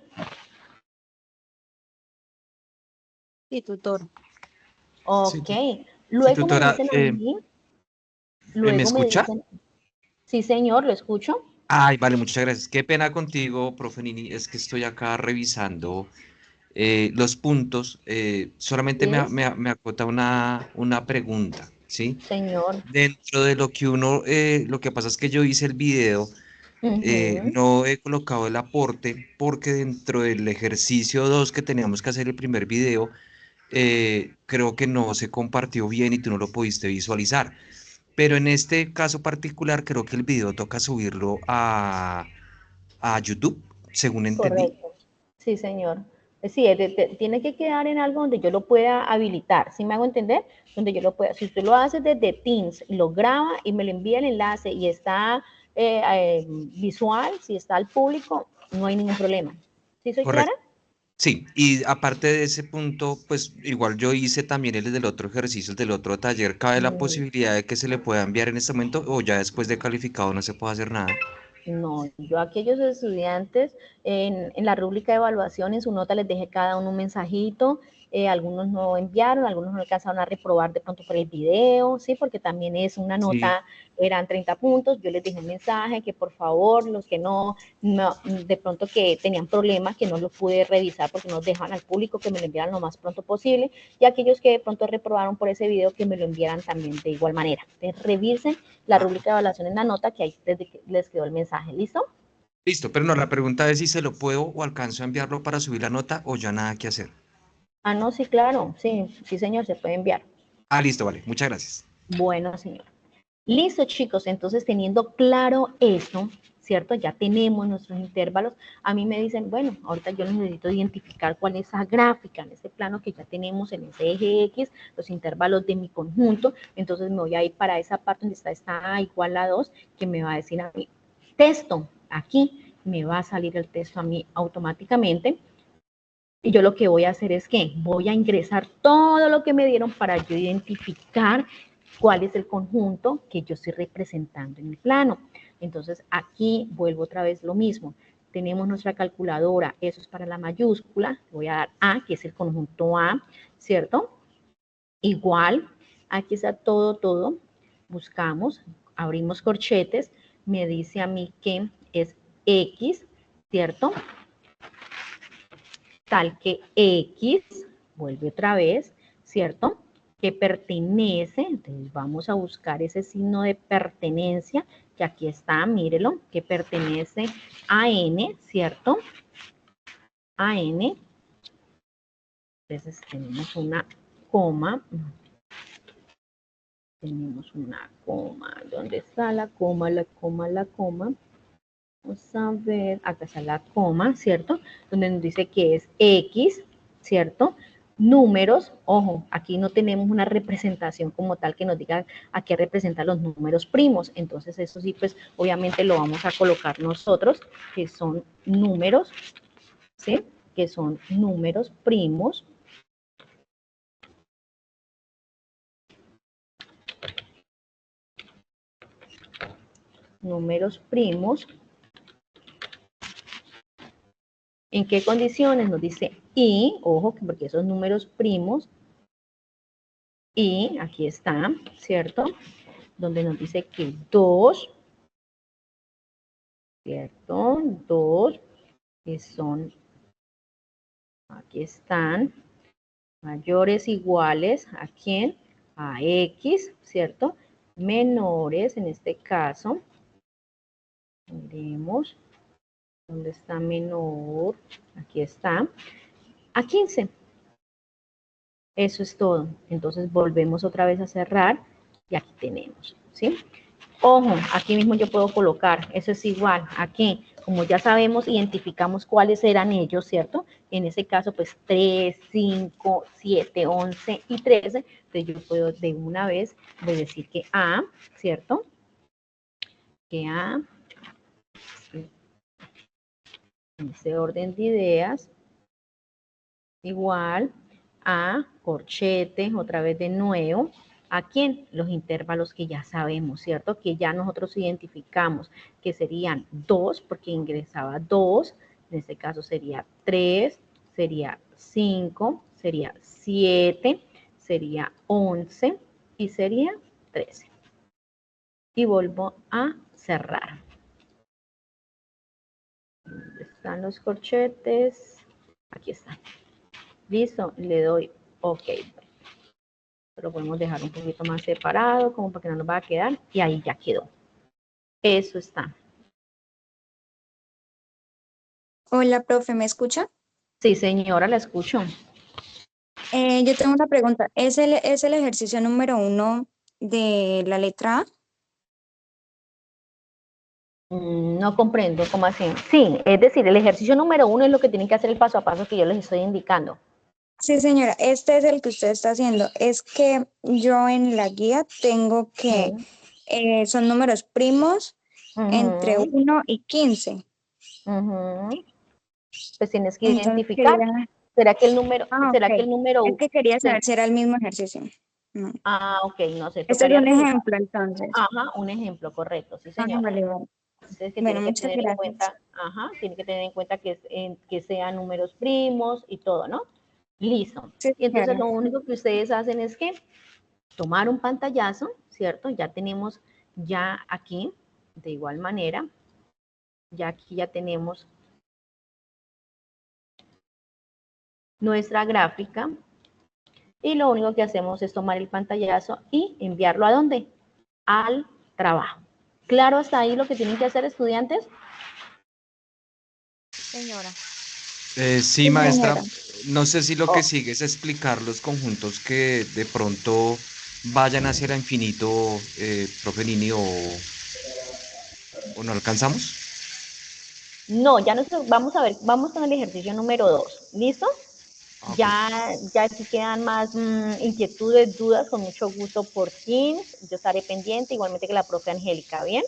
Sí, tutor. Ok. Sí, Luego me tutora, dicen a mí, ¿me luego me escucha? dicen, sí señor, lo escucho. Ay, vale, muchas gracias. Qué pena contigo, profe Nini, es que estoy acá revisando los puntos. Solamente Sí, me acota una pregunta, ¿sí? señor. Dentro de lo que lo que pasa es que yo hice el video, Ujú. no he colocado el aporte porque dentro del ejercicio 2 que teníamos que hacer el primer video, creo que no se compartió bien y tú no lo pudiste visualizar. Pero en este caso particular, creo que el video toca subirlo a YouTube, según entendí. Correcto. Sí, señor. Sí, tiene que quedar en algo donde yo lo pueda habilitar, ¿sí me hago entender? Donde yo lo pueda, si usted lo hace desde Teams, lo graba y me lo envía el enlace y está visual, si está al público, no hay ningún problema. ¿Sí soy clara? Correcto. Sí, y aparte de ese punto, pues igual yo hice también el del otro ejercicio, el del otro taller. ¿Cabe la Mm, posibilidad de que se le pueda enviar en este momento o ya después de calificado no se puede hacer nada? No, yo a aquellos estudiantes en la rúbrica de evaluación, en su nota les dejé cada uno un mensajito, algunos no enviaron, algunos no alcanzaron a reprobar de pronto por el video, ¿sí? Porque también es una Sí, nota, eran 30 puntos, yo les dejé un mensaje que por favor, los que no de pronto que tenían problemas, que no lo pude revisar porque no dejaban al público que me lo enviaran lo más pronto posible, y aquellos que de pronto reprobaron por ese video, que me lo enviaran también de igual manera. Entonces, revisen la ah, rúbrica de evaluación en la nota que ahí les quedó el mensaje, ¿listo? listo, pero no, la pregunta es si se lo puedo o alcanzo a enviarlo para subir la nota o ya nada que hacer. Ah, no, sí, claro, sí, sí señor, se puede enviar. Ah, listo, vale, muchas gracias. Bueno, señor. Listo, chicos, entonces teniendo claro eso, ¿cierto? Ya tenemos nuestros intervalos. A mí me dicen, bueno, ahorita yo necesito identificar cuál es esa gráfica en ese plano que ya tenemos en ese eje X, los intervalos de mi conjunto. Entonces me voy a ir para esa parte donde está esta A igual a 2, que me va a decir a mí, texto, aquí me va a salir el texto a mí automáticamente. Y yo lo que voy a hacer es que voy a ingresar todo lo que me dieron para yo identificar cuál es el conjunto que yo estoy representando en el plano. Entonces aquí vuelvo otra vez lo mismo. Tenemos nuestra calculadora, eso es para la mayúscula, voy a dar A, que es el conjunto A, ¿cierto? Igual, aquí está todo, buscamos, abrimos corchetes, me dice a mí que es X, ¿cierto? Tal que X, vuelve otra vez, ¿cierto? Que pertenece, entonces vamos a buscar ese signo de pertenencia, que aquí está, mírelo, que pertenece a N, ¿cierto? A N, entonces tenemos una coma, ¿dónde está la coma? Vamos a ver, acá está la coma, ¿cierto? Donde nos dice que es X, ¿cierto? Números, ojo, aquí no tenemos una representación como tal que nos diga a qué representan los números primos, entonces eso sí, pues obviamente lo vamos a colocar nosotros, que son números, ¿sí? Que son números primos. números primos. ¿En qué condiciones? Nos dice y, ojo, porque esos números primos, y aquí está, ¿cierto? Donde nos dice que 2, ¿cierto? 2, que son, aquí están, mayores iguales, ¿a quién? A X, ¿cierto? Menores, en este caso, miremos, ¿dónde está menor? Aquí está, a 15. Eso es todo. Entonces volvemos otra vez a cerrar y aquí tenemos, ¿sí? Ojo, aquí mismo yo puedo colocar, eso es igual, aquí, como ya sabemos, identificamos cuáles eran ellos, ¿cierto? En ese caso, pues 3, 5, 7, 11 y 13, entonces yo puedo de una vez decir que A, ¿cierto? Que A, en ese orden de ideas, igual a corchete, otra vez de nuevo, ¿a quién? Los intervalos que ya sabemos, ¿cierto? Que ya nosotros identificamos, que serían 2, porque ingresaba 2, en este caso sería 3, sería 5, sería 7, sería 11 y sería 13. Y vuelvo a cerrar. ¿Dónde están los corchetes? Aquí están. Listo, le doy OK. Lo podemos dejar un poquito más separado, como para que no nos va a quedar, y ahí ya quedó. Eso está. Hola, profe, ¿me escucha? Sí, señora, la escucho. Yo tengo una pregunta. ¿Es el ejercicio número 1 de la letra A? No comprendo, ¿cómo así? Sí, es decir, el ejercicio número 1 es lo que tienen que hacer el paso a paso que yo les estoy indicando. Sí, señora, este es el que usted está haciendo. Es que yo en la guía tengo que son números primos entre 1 y 15. Pues tienes que Entonces identificar. ¿Será que el número, será que ok. el número Es que quería saber si era el mismo ejercicio. No. ok, no sé, Este es tocaría un revisar. ejemplo, entonces. Ajá, un ejemplo, correcto, sí, señora. Vale, vale. Entonces, que Bueno, tiene que muchas tener en gracias. cuenta, tiene que tener en cuenta que sean números primos y todo, ¿no? Listo. Sí, Y entonces señora. lo único que ustedes hacen es que tomar un pantallazo, ¿cierto? Ya tenemos ya aquí, de igual manera, ya aquí ya tenemos nuestra gráfica y lo único que hacemos es tomar el pantallazo y enviarlo ¿a dónde? Al trabajo. ¿Claro hasta ahí lo que tienen que hacer, estudiantes? Señora. Sí, maestra, Señora. no sé si lo que sigue es explicar los conjuntos que de pronto vayan hacia el infinito, profe Nini, o no alcanzamos. No, ya nosotros vamos a ver, vamos con el ejercicio número 2. ¿Listo? Ok. Ya si quedan más inquietudes, dudas, con mucho gusto por Teams. Yo estaré pendiente, igualmente que la profe Angélica, ¿bien?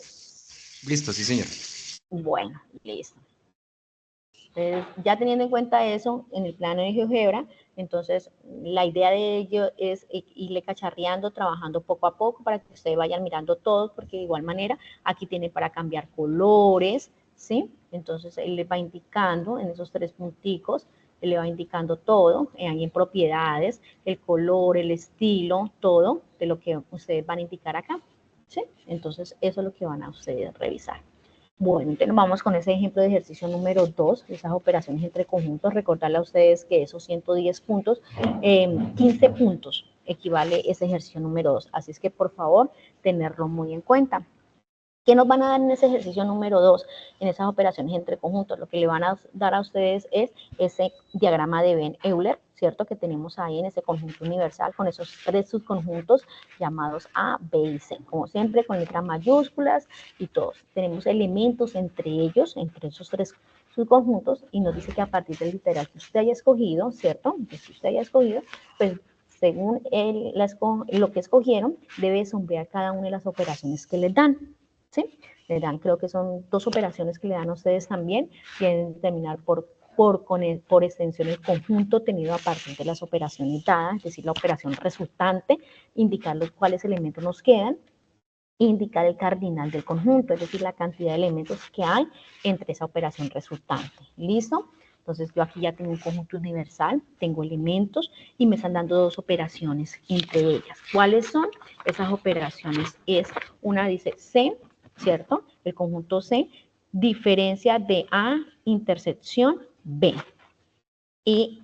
Listo, sí, señor. Bueno, listo. Entonces, ya teniendo en cuenta eso en el plano de GeoGebra, entonces la idea de ello es irle cacharreando, trabajando poco a poco para que ustedes vayan mirando todos, porque de igual manera aquí tiene para cambiar colores, ¿sí? Entonces él les va indicando en esos 3 punticos, él le va indicando todo, ahí en propiedades, el color, el estilo, todo de lo que ustedes van a indicar acá, ¿sí? Entonces eso es lo que van a ustedes revisar. Bueno, entonces vamos con ese ejemplo de ejercicio número 2, esas operaciones entre conjuntos. Recordarle a ustedes que esos 110 puntos, 15 puntos equivale ese ejercicio número 2. Así es que, por favor, tenerlo muy en cuenta. ¿Qué nos van a dar en ese ejercicio número 2, en esas operaciones entre conjuntos? Lo que le van a dar a ustedes es ese diagrama de Venn-Euler, ¿cierto? Que tenemos ahí en ese conjunto universal con esos 3 subconjuntos llamados A, B y C. Como siempre, con letras mayúsculas y todos. Tenemos elementos entre ellos, entre esos 3 subconjuntos, y nos dice que a partir del literal que usted haya escogido, ¿cierto? Que usted haya escogido, pues según lo que escogieron, debe sombrear cada una de las operaciones que les dan. ¿Sí? Le dan, creo que son 2 operaciones que le dan a ustedes también, tienen que terminar por extensión el conjunto tenido a partir de las operaciones dadas, es decir, la operación resultante, indicar los cuáles elementos nos quedan, indicar el cardinal del conjunto, es decir, la cantidad de elementos que hay entre esa operación resultante. ¿Listo? Entonces yo aquí ya tengo un conjunto universal, tengo elementos y me están dando dos operaciones entre ellas. ¿Cuáles son? Esas operaciones es, una dice C, ¿cierto? El conjunto C, diferencia de A intersección B. Y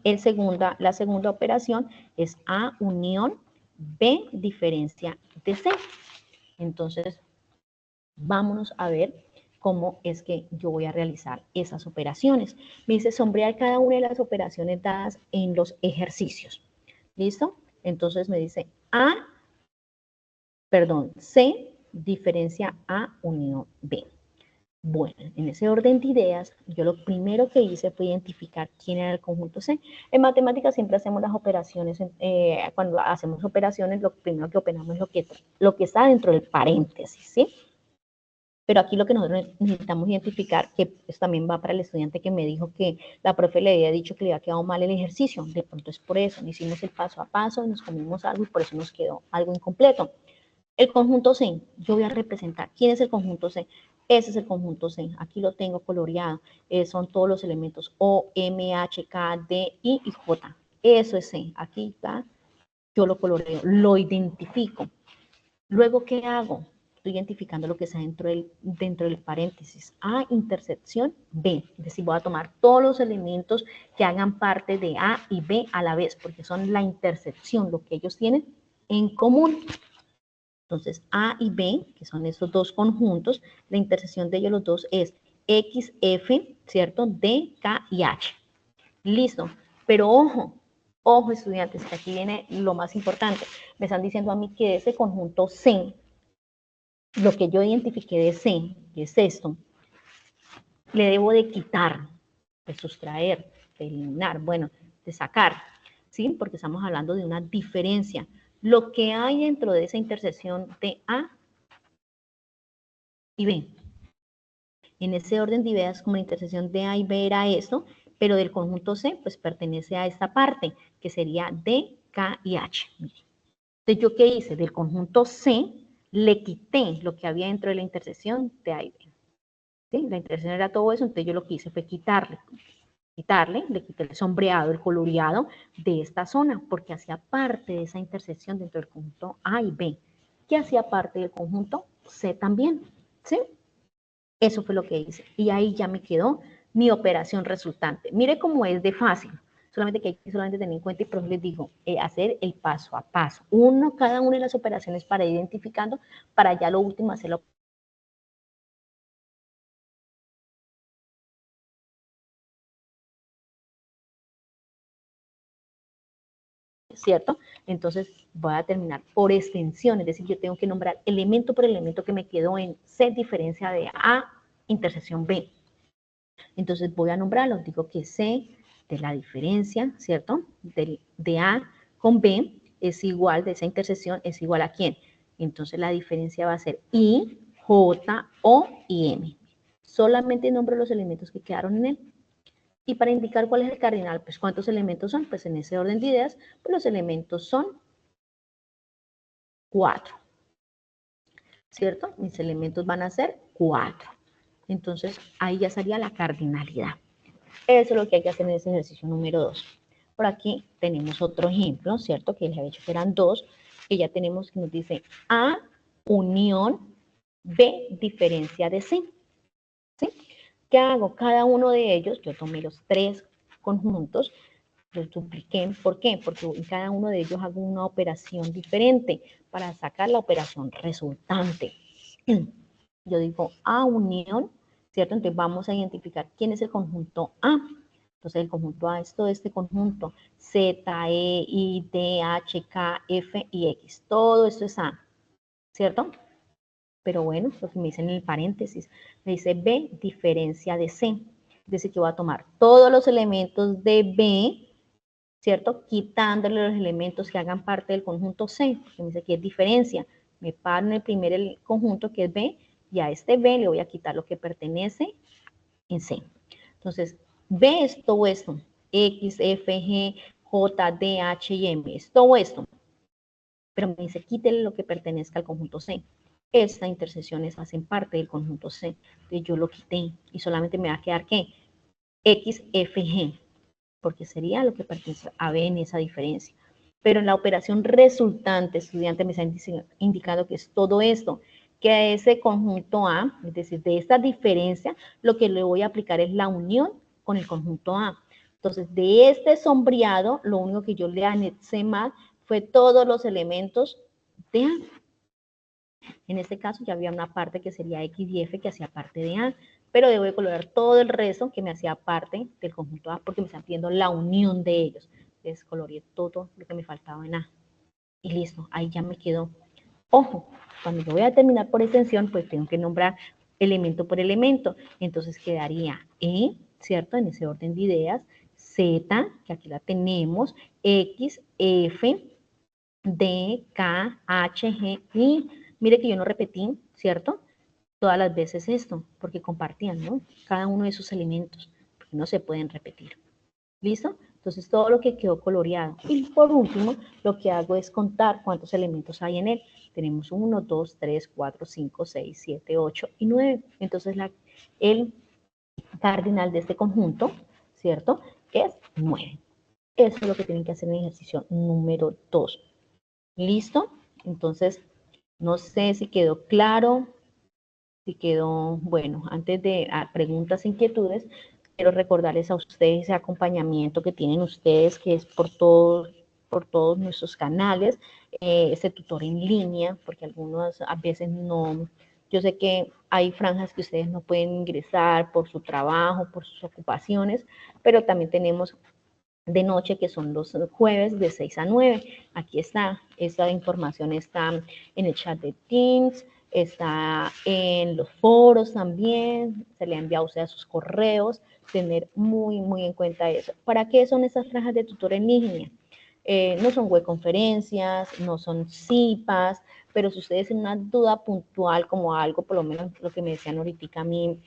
la segunda operación es A unión B diferencia de C. Entonces, vámonos a ver cómo es que yo voy a realizar esas operaciones. Me dice sombrear cada una de las operaciones dadas en los ejercicios. ¿Listo? Entonces me dice C diferencia A unión B. Bueno, en ese orden de ideas, yo lo primero que hice fue identificar quién era el conjunto C. En matemáticas siempre hacemos las operaciones, cuando hacemos operaciones, lo primero que operamos es lo que está dentro del paréntesis, ¿sí? Pero aquí lo que nosotros necesitamos identificar, que esto también va para el estudiante que me dijo que la profe le había dicho que le había quedado mal el ejercicio, de pronto es por eso, hicimos el paso a paso, nos comimos algo y por eso nos quedó algo incompleto. El conjunto C, yo voy a representar, ¿quién es el conjunto C? Ese es el conjunto C, aquí lo tengo coloreado, son todos los elementos O, M, H, K, D, I y J. Eso es C, aquí está, yo lo coloreo, lo identifico. Luego, ¿qué hago? Estoy identificando lo que está dentro del paréntesis. A intersección B. Es decir, voy a tomar todos los elementos que hagan parte de A y B a la vez, porque son la intersección, lo que ellos tienen en común. Entonces, A y B, que son esos dos conjuntos, la intersección de ellos los dos es X, F, ¿cierto? D, K y H. Listo. Pero ojo estudiantes, que aquí viene lo más importante. Me están diciendo a mí que ese conjunto C, lo que yo identifiqué de C, que es esto, le debo de quitar, de sustraer, de eliminar, bueno, de sacar, ¿sí? Porque estamos hablando de una diferencia. Lo que hay dentro de esa intersección de A y B. En ese orden de ideas, como la intersección de A y B era esto, pero del conjunto C, pues pertenece a esta parte, que sería D, K y H. Entonces, ¿yo qué hice? Del conjunto C, le quité lo que había dentro de la intersección de A y B. ¿Sí? La intersección era todo eso, entonces yo lo que hice fue quitarle, le quité el sombreado, el coloreado de esta zona, porque hacía parte de esa intersección dentro del conjunto A y B, que hacía parte del conjunto C también, ¿sí? Eso fue lo que hice, y ahí ya me quedó mi operación resultante. Mire cómo es de fácil, solamente que hay que solamente tener en cuenta, y por eso les digo, hacer el paso a paso, cada una de las operaciones para ir identificando, para ya lo último hacerlo. ¿Cierto? Entonces voy a terminar por extensión, es decir, yo tengo que nombrar elemento por elemento que me quedó en C diferencia de A intersección B. Entonces voy a nombrarlo, digo que C de la diferencia, ¿cierto? De A con B es igual, de esa intersección es igual a ¿quién? Entonces la diferencia va a ser I, J, O y M. Solamente nombro los elementos que quedaron en él. Y para indicar cuál es el cardinal, pues ¿cuántos elementos son? Pues en ese orden de ideas, pues los elementos son 4, ¿cierto? Mis elementos van a ser 4. Entonces, ahí ya sería la cardinalidad. Eso es lo que hay que hacer en ese ejercicio número 2. Por aquí tenemos otro ejemplo, ¿cierto? Que les había dicho que eran 2, que ya tenemos que nos dice A unión B diferencia de C. ¿Sí? ¿Qué hago? Cada uno de ellos, yo tomé los 3 conjuntos, los dupliqué. ¿Por qué? Porque en cada uno de ellos hago una operación diferente para sacar la operación resultante. Yo digo A unión, ¿cierto? Entonces vamos a identificar quién es el conjunto A. Entonces el conjunto A es todo este conjunto, Z, E, I, D, H, K, F y X. Todo esto es A, ¿cierto? Pero bueno, lo que me dice en el paréntesis, me dice B diferencia de C. Es decir, que voy a tomar todos los elementos de B, ¿cierto? Quitándole los elementos que hagan parte del conjunto C, porque me dice que es diferencia. Me paro en el primer conjunto que es B, y a este B le voy a quitar lo que pertenece en C. Entonces, B es todo esto, X, F, G, J, D, H y M, es todo esto. Pero me dice, quítele lo que pertenezca al conjunto C. Estas intersecciones hacen parte del conjunto C. Entonces yo lo quité y solamente me va a quedar ¿qué? X, F, G, porque sería lo que pertenece a B en esa diferencia. Pero en la operación resultante, estudiante me está indicando que es todo esto, que a ese conjunto A, es decir, de esta diferencia, lo que le voy a aplicar es la unión con el conjunto A. Entonces, de este sombreado, lo único que yo le anexé más fue todos los elementos de A. En este caso ya había una parte que sería X y F que hacía parte de A, pero debo de colocar todo el resto que me hacía parte del conjunto A porque me están pidiendo la unión de ellos. Entonces coloreé todo lo que me faltaba en A. Y listo, ahí ya me quedó. Ojo, cuando yo voy a terminar por extensión, pues tengo que nombrar elemento por elemento. Entonces quedaría E, ¿cierto? En ese orden de ideas, Z, que aquí la tenemos, X, F, D, K, H, G, I. Mire que yo no repetí, ¿cierto? Todas las veces esto, porque compartían, ¿no? Cada uno de sus elementos, porque no se pueden repetir. ¿Listo? Entonces todo lo que quedó coloreado. Y por último, lo que hago es contar cuántos elementos hay en él. Tenemos 1, 2, 3, 4, 5, 6, 7, 8 y 9. Entonces el cardinal de este conjunto, ¿cierto? Es 9. Eso es lo que tienen que hacer en el ejercicio número 2. ¿Listo? Entonces, no sé si quedó claro, si quedó, bueno, antes de preguntas, inquietudes, quiero recordarles a ustedes ese acompañamiento que tienen ustedes, que es por todos nuestros canales, ese tutor en línea, porque algunos a veces no, yo sé que hay franjas que ustedes no pueden ingresar por su trabajo, por sus ocupaciones, pero también tenemos de noche, que son los jueves de 6 a 9. Aquí está, esa información está en el chat de Teams, está en los foros también, se le ha enviado a usted a sus correos, tener muy en cuenta eso. ¿Para qué son esas franjas de tutor en línea? No son webconferencias, no son CIPAs, pero si ustedes tienen una duda puntual como algo, por lo menos lo que me decían ahorita a mí,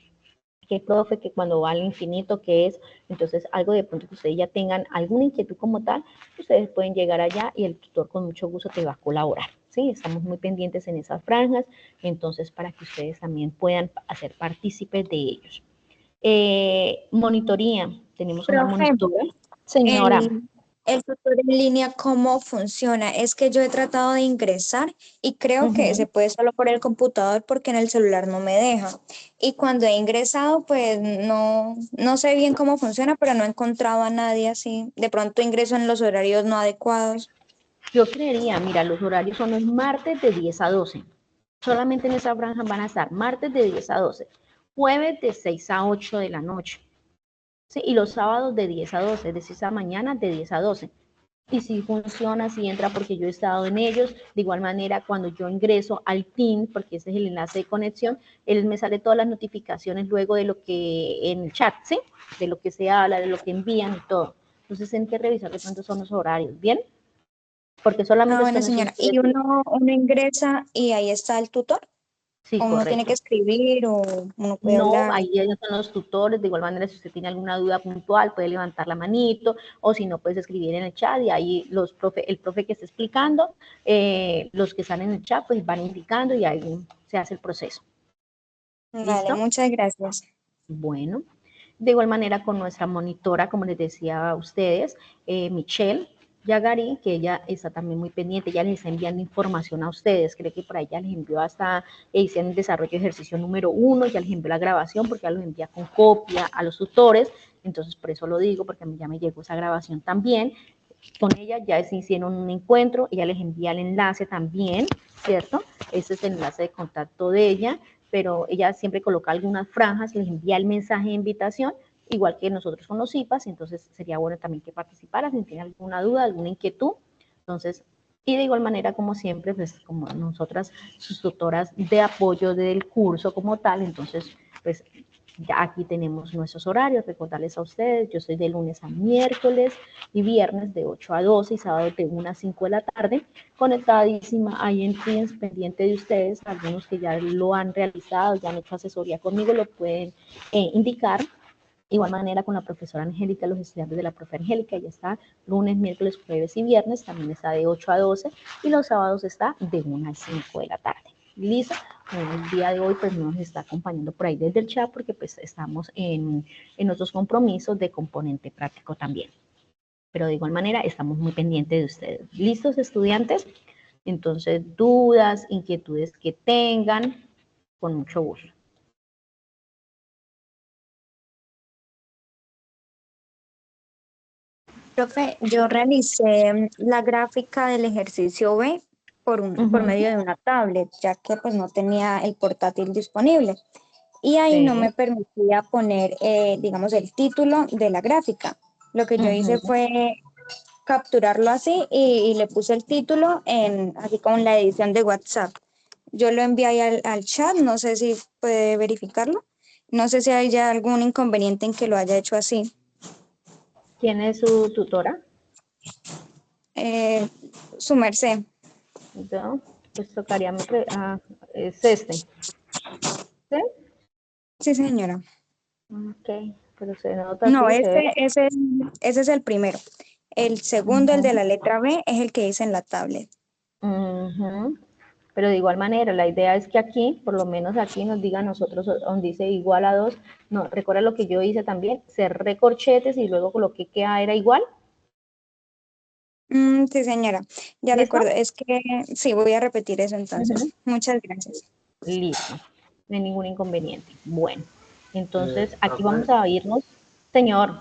que profe, que cuando va al infinito, que es, entonces algo de pronto que ustedes ya tengan alguna inquietud como tal, ustedes pueden llegar allá y el tutor con mucho gusto te va a colaborar, ¿sí? Estamos muy pendientes en esas franjas, entonces para que ustedes también puedan hacer partícipes de ellos. Monitoría, tenemos una Profe, monitora. Señora. el tutor en línea, ¿cómo funciona? Es que yo he tratado de ingresar y creo que se puede solo por el computador porque en el celular no me deja. Y cuando he ingresado, pues no sé bien cómo funciona, pero no he encontrado a nadie así. De pronto ingreso en los horarios no adecuados. Yo creería, mira, los horarios son los martes de 10 a 12. Solamente en esa franja van a estar martes de 10 a 12, jueves de 6 a 8 de la noche. ¿Sí? Y los sábados de 10 a 12, es decir, esa mañana de 10 a 12. Y si funciona, si entra porque yo he estado en ellos, de igual manera cuando yo ingreso al PIN, porque ese es el enlace de conexión, él me sale todas las notificaciones luego de lo que en el chat, ¿sí? De lo que se habla, de lo que envían y todo. Entonces hay que revisar de pronto son los horarios, ¿bien? Porque solamente Bueno, son esos señora, y uno ingresa y ahí está el tutor. Sí, O uno tiene correcto. que escribir o uno puede No, hablar. ahí ellos son los tutores, de igual manera si usted tiene alguna duda puntual puede levantar la manito o si no puedes escribir en el chat y ahí el profe que está explicando, los que están en el chat pues van indicando y ahí se hace el proceso. Vale, ¿Listo? muchas gracias. Bueno, de igual manera con nuestra monitora, como les decía a ustedes, Michelle Yagari, que ella está también muy pendiente, ya les está enviando información a ustedes, creo que por ahí ya les envió hasta edición de desarrollo de ejercicio número 1, ya les envió la grabación porque ya los envía con copia a los tutores, entonces por eso lo digo, porque a mí ya me llegó esa grabación también. Con ella ya se hicieron un encuentro, ella les envía el enlace también, ¿cierto? Ese es el enlace de contacto de ella, pero ella siempre coloca algunas franjas, les envía el mensaje de invitación, igual que nosotros con los IPAs, entonces sería bueno también que participaran, si tienen alguna duda, alguna inquietud, entonces, y de igual manera, como siempre, pues como nosotras, sus tutoras de apoyo del curso como tal, entonces, pues ya aquí tenemos nuestros horarios, recordarles a ustedes, yo soy de lunes a miércoles y viernes de 8 a 12 y sábado de 1 a 5 de la tarde, conectadísima ahí en Teams, pendiente de ustedes, algunos que ya lo han realizado, ya han hecho asesoría conmigo, lo pueden indicar. Igual manera con la profesora Angélica, los estudiantes de la profe Angélica, ya está lunes, miércoles, jueves y viernes, también está de 8 a 12 y los sábados está de 1 a 5 de la tarde. Listo. Bueno, el día de hoy pues nos está acompañando por ahí desde el chat porque pues estamos en nuestros compromisos de componente práctico también. Pero de igual manera estamos muy pendientes de ustedes. ¿Listos, estudiantes? Entonces, dudas, inquietudes que tengan, con mucho gusto. Profe, yo realicé la gráfica del ejercicio B por medio de una tablet, ya que pues no tenía el portátil disponible. Y ahí no me permitía poner, digamos, el título de la gráfica. Lo que yo hice fue capturarlo así y le puse el título así con la edición de WhatsApp. Yo lo envié ahí al chat, no sé si puede verificarlo. No sé si hay ya algún inconveniente en que lo haya hecho así. ¿Quién es su tutora? Su merced. Yo, pues tocaría, es este. ¿Sí? Sí, señora. Ok, pero se nota No, así, ese es el primero. El segundo, el de la letra B, es el que dice en la tablet. Pero de igual manera, la idea es que aquí, por lo menos aquí nos diga a nosotros donde dice igual a 2. No, recuerda lo que yo hice también, cerré corchetes y luego coloqué que A era igual. Sí, señora, ya ¿Listo? recuerdo. Es que sí, voy a repetir eso entonces. Muchas gracias. Listo, no hay ningún inconveniente. Bueno, entonces aquí Profe, vamos a irnos. Señor,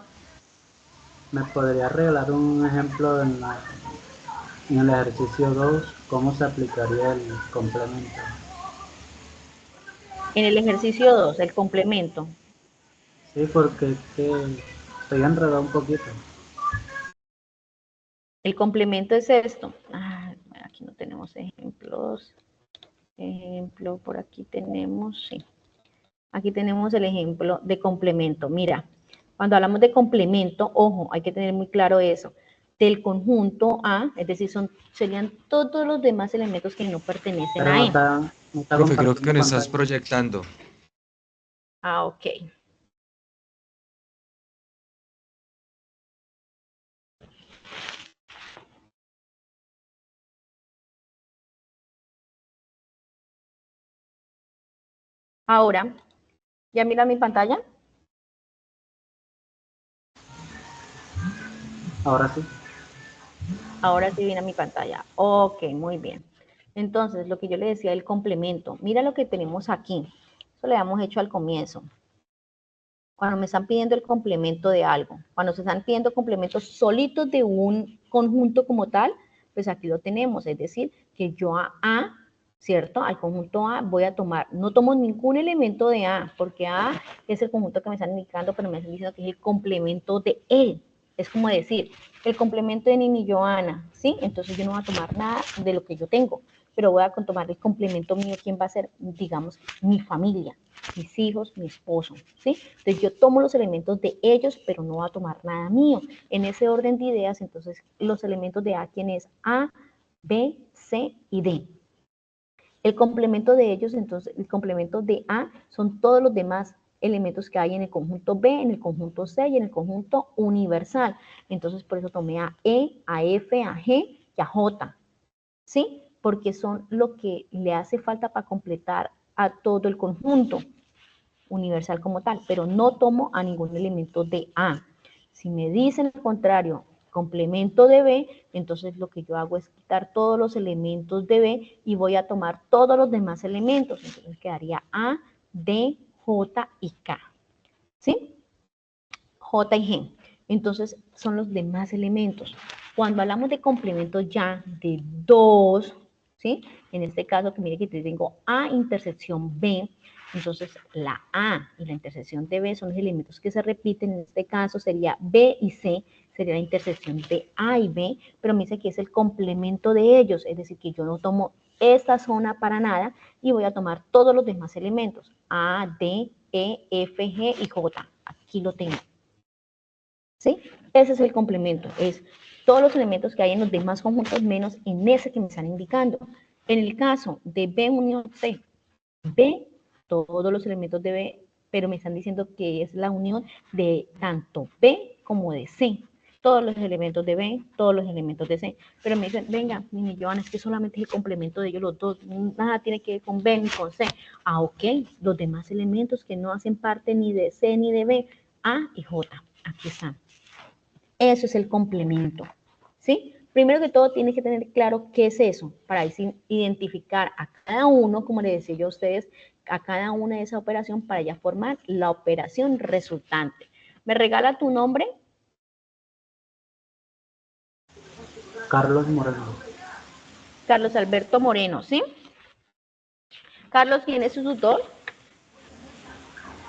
¿me podría regalar un ejemplo en el ejercicio 2? ¿Cómo se aplicaría el complemento? en el ejercicio 2, el complemento. Sí, porque es que estoy enredado un poquito. El complemento es esto. Aquí no tenemos ejemplos. Ejemplo, por aquí tenemos, sí. Aquí tenemos el ejemplo de complemento. Mira, cuando hablamos de complemento, ojo, hay que tener muy claro eso. Del conjunto A, es decir, serían todos los demás elementos que no pertenecen Pero a no E. está, no está Profe, creo que compartiendo no estás pantalla. proyectando. Ok. Ahora, ¿ya mira mi pantalla? Ahora sí. Ahora sí viene mi pantalla. Ok, muy bien. Entonces, lo que yo le decía del complemento, mira lo que tenemos aquí. Eso le habíamos hecho al comienzo. Cuando me están pidiendo el complemento de algo, cuando se están pidiendo complementos solitos de un conjunto como tal, pues aquí lo tenemos. Es decir, que yo a A, ¿cierto? Al conjunto A voy a tomar, no tomo ningún elemento de A, porque A es el conjunto que me están indicando, pero me están diciendo que es el complemento de él. Es como decir, el complemento de Nini y Joana, ¿sí? Entonces yo no voy a tomar nada de lo que yo tengo, pero voy a tomar el complemento mío, ¿quién va a ser? Digamos, mi familia, mis hijos, mi esposo, ¿sí? Entonces yo tomo los elementos de ellos, pero no voy a tomar nada mío. En ese orden de ideas, entonces los elementos de A, ¿quién es? A, B, C y D. El complemento de ellos, entonces, el complemento de A son todos los demás elementos que hay en el conjunto B, en el conjunto C y en el conjunto universal. Entonces, por eso tomé a E, a F, a G y a J, ¿sí? Porque son lo que le hace falta para completar a todo el conjunto universal como tal, pero no tomo a ningún elemento de A. Si me dicen lo contrario, complemento de B, entonces lo que yo hago es quitar todos los elementos de B y voy a tomar todos los demás elementos. Entonces quedaría A, D, J y K. ¿Sí? J y G. Entonces son los demás elementos. Cuando hablamos de complementos ya de 2, ¿sí? En este caso, que mire que tengo A intersección B, entonces la A y la intersección de B son los elementos que se repiten. En este caso sería B y C, sería la intersección de A y B, pero me dice que es el complemento de ellos, es decir, que yo no tomo esta zona para nada y voy a tomar todos los demás elementos, A, D, E, F, G y J. Aquí lo tengo. ¿Sí? Ese es el complemento, es todos los elementos que hay en los demás conjuntos menos en ese que me están indicando. En el caso de B unión C, B, todos los elementos de B, pero me están diciendo que es la unión de tanto B como de C. todos los elementos de B, todos los elementos de C. Pero me dicen, venga, mini Joana, es que solamente es el complemento de ellos los dos, nada tiene que ver con B ni con C. Ah, ok, los demás elementos que no hacen parte ni de C ni de B, A y J, aquí están. Eso es el complemento, ¿sí? Primero que todo, tienes que tener claro qué es eso, para identificar a cada uno, como les decía yo a ustedes, a cada una de esa operación para ya formar la operación resultante. ¿Me regala tu nombre? Carlos Moreno. Carlos Alberto Moreno, ¿sí? Carlos, ¿quién es su tutor?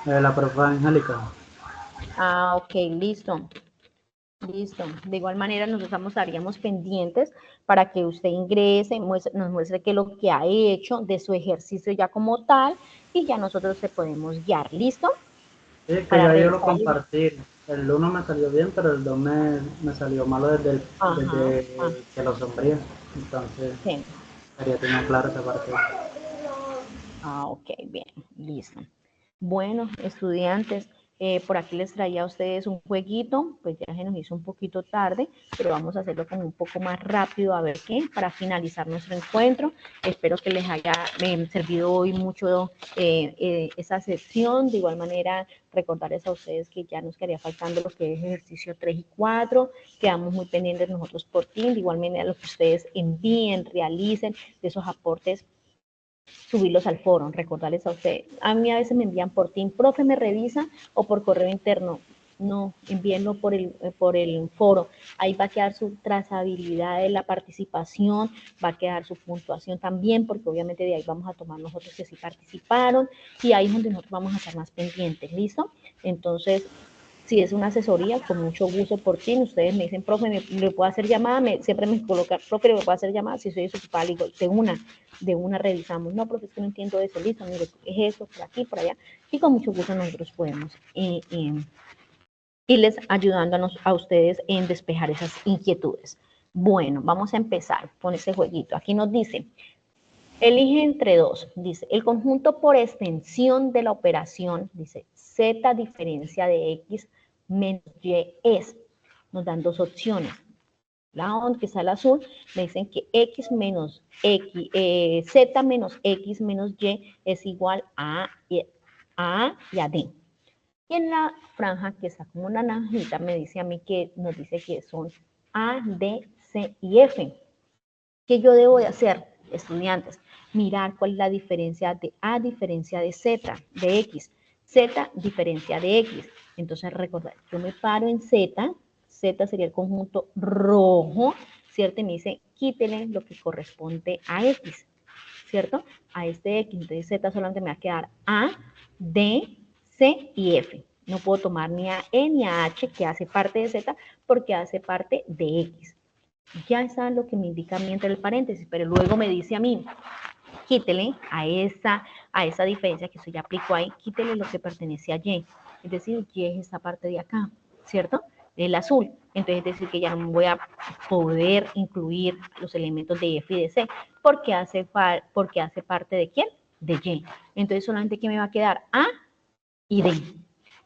La profe Angélica. Ah, ok, listo. Listo. De igual manera, nosotros estaríamos pendientes para que usted ingrese, nos muestre qué es lo que ha hecho de su ejercicio ya como tal y ya nosotros te podemos guiar. ¿Listo? Sí, que Para ya yo lo revisar. compartí. El 1 me salió bien, pero el 2 me salió malo desde que lo sombría. Entonces, Sí. quería tener claro esa parte. Ah, ok, bien, listo. Bueno, estudiantes, por aquí les traía a ustedes un jueguito, pues ya se nos hizo un poquito tarde, pero vamos a hacerlo como un poco más rápido, a ver qué, para finalizar nuestro encuentro. Espero que les haya servido hoy mucho esa sección. De igual manera, recordarles a ustedes que ya nos quedaría faltando lo que es ejercicio 3 y 4. Quedamos muy pendientes nosotros por ti. De igual manera, lo que ustedes envíen, realicen de esos aportes, subirlos al foro, recordarles a ustedes. A mí a veces me envían por Team, profe, me revisa, o por correo interno. No, envíenlo por el foro. Ahí va a quedar su trazabilidad de la participación, va a quedar su puntuación también, porque obviamente de ahí vamos a tomar nosotros que sí participaron, y ahí es donde nosotros vamos a estar más pendientes, ¿listo? Entonces, si es una asesoría, con mucho gusto por ti. Ustedes me dicen, profe, ¿le puedo hacer llamada? Siempre me colocan, profe, ¿le puedo hacer llamada? Si soy desocupada, le digo, de una revisamos. No, profe, es que no entiendo eso, listo, mire, es eso, por aquí, por allá. Y con mucho gusto nosotros podemos irles ayudándonos a ustedes en despejar esas inquietudes. Bueno, vamos a empezar con ese jueguito. Aquí nos dice, elige entre dos. Dice, el conjunto por extensión de la operación, dice, Z diferencia de X menos Y es. Nos dan dos opciones. La onda que está el azul, me dicen que X menos X, Z menos X menos Y es igual a y a D. Y en la franja que está como una naranjita, me dice a mí que nos dice que son A, D, C y F. ¿Qué yo debo de hacer, estudiantes? Mirar cuál es la diferencia de A diferencia de Z, de X. Z diferencia de X. Entonces, recordar, yo me paro en Z, Z sería el conjunto rojo, ¿cierto? Y me dice, quítele lo que corresponde a X, ¿cierto? A este X. Entonces, Z solamente me va a quedar A, D, C y F. No puedo tomar ni a E ni a H, que hace parte de Z, porque hace parte de X. Ya está lo que me indica a mí entre el paréntesis, pero luego me dice a mí, quítele a esa diferencia que eso ya aplicó ahí, quítele lo que pertenece a Y. Es decir, Y es esta parte de acá, ¿cierto? El azul. Entonces es decir que ya no voy a poder incluir los elementos de F y de C, porque hace parte de ¿quién? De Y. Entonces solamente que me va a quedar A y D.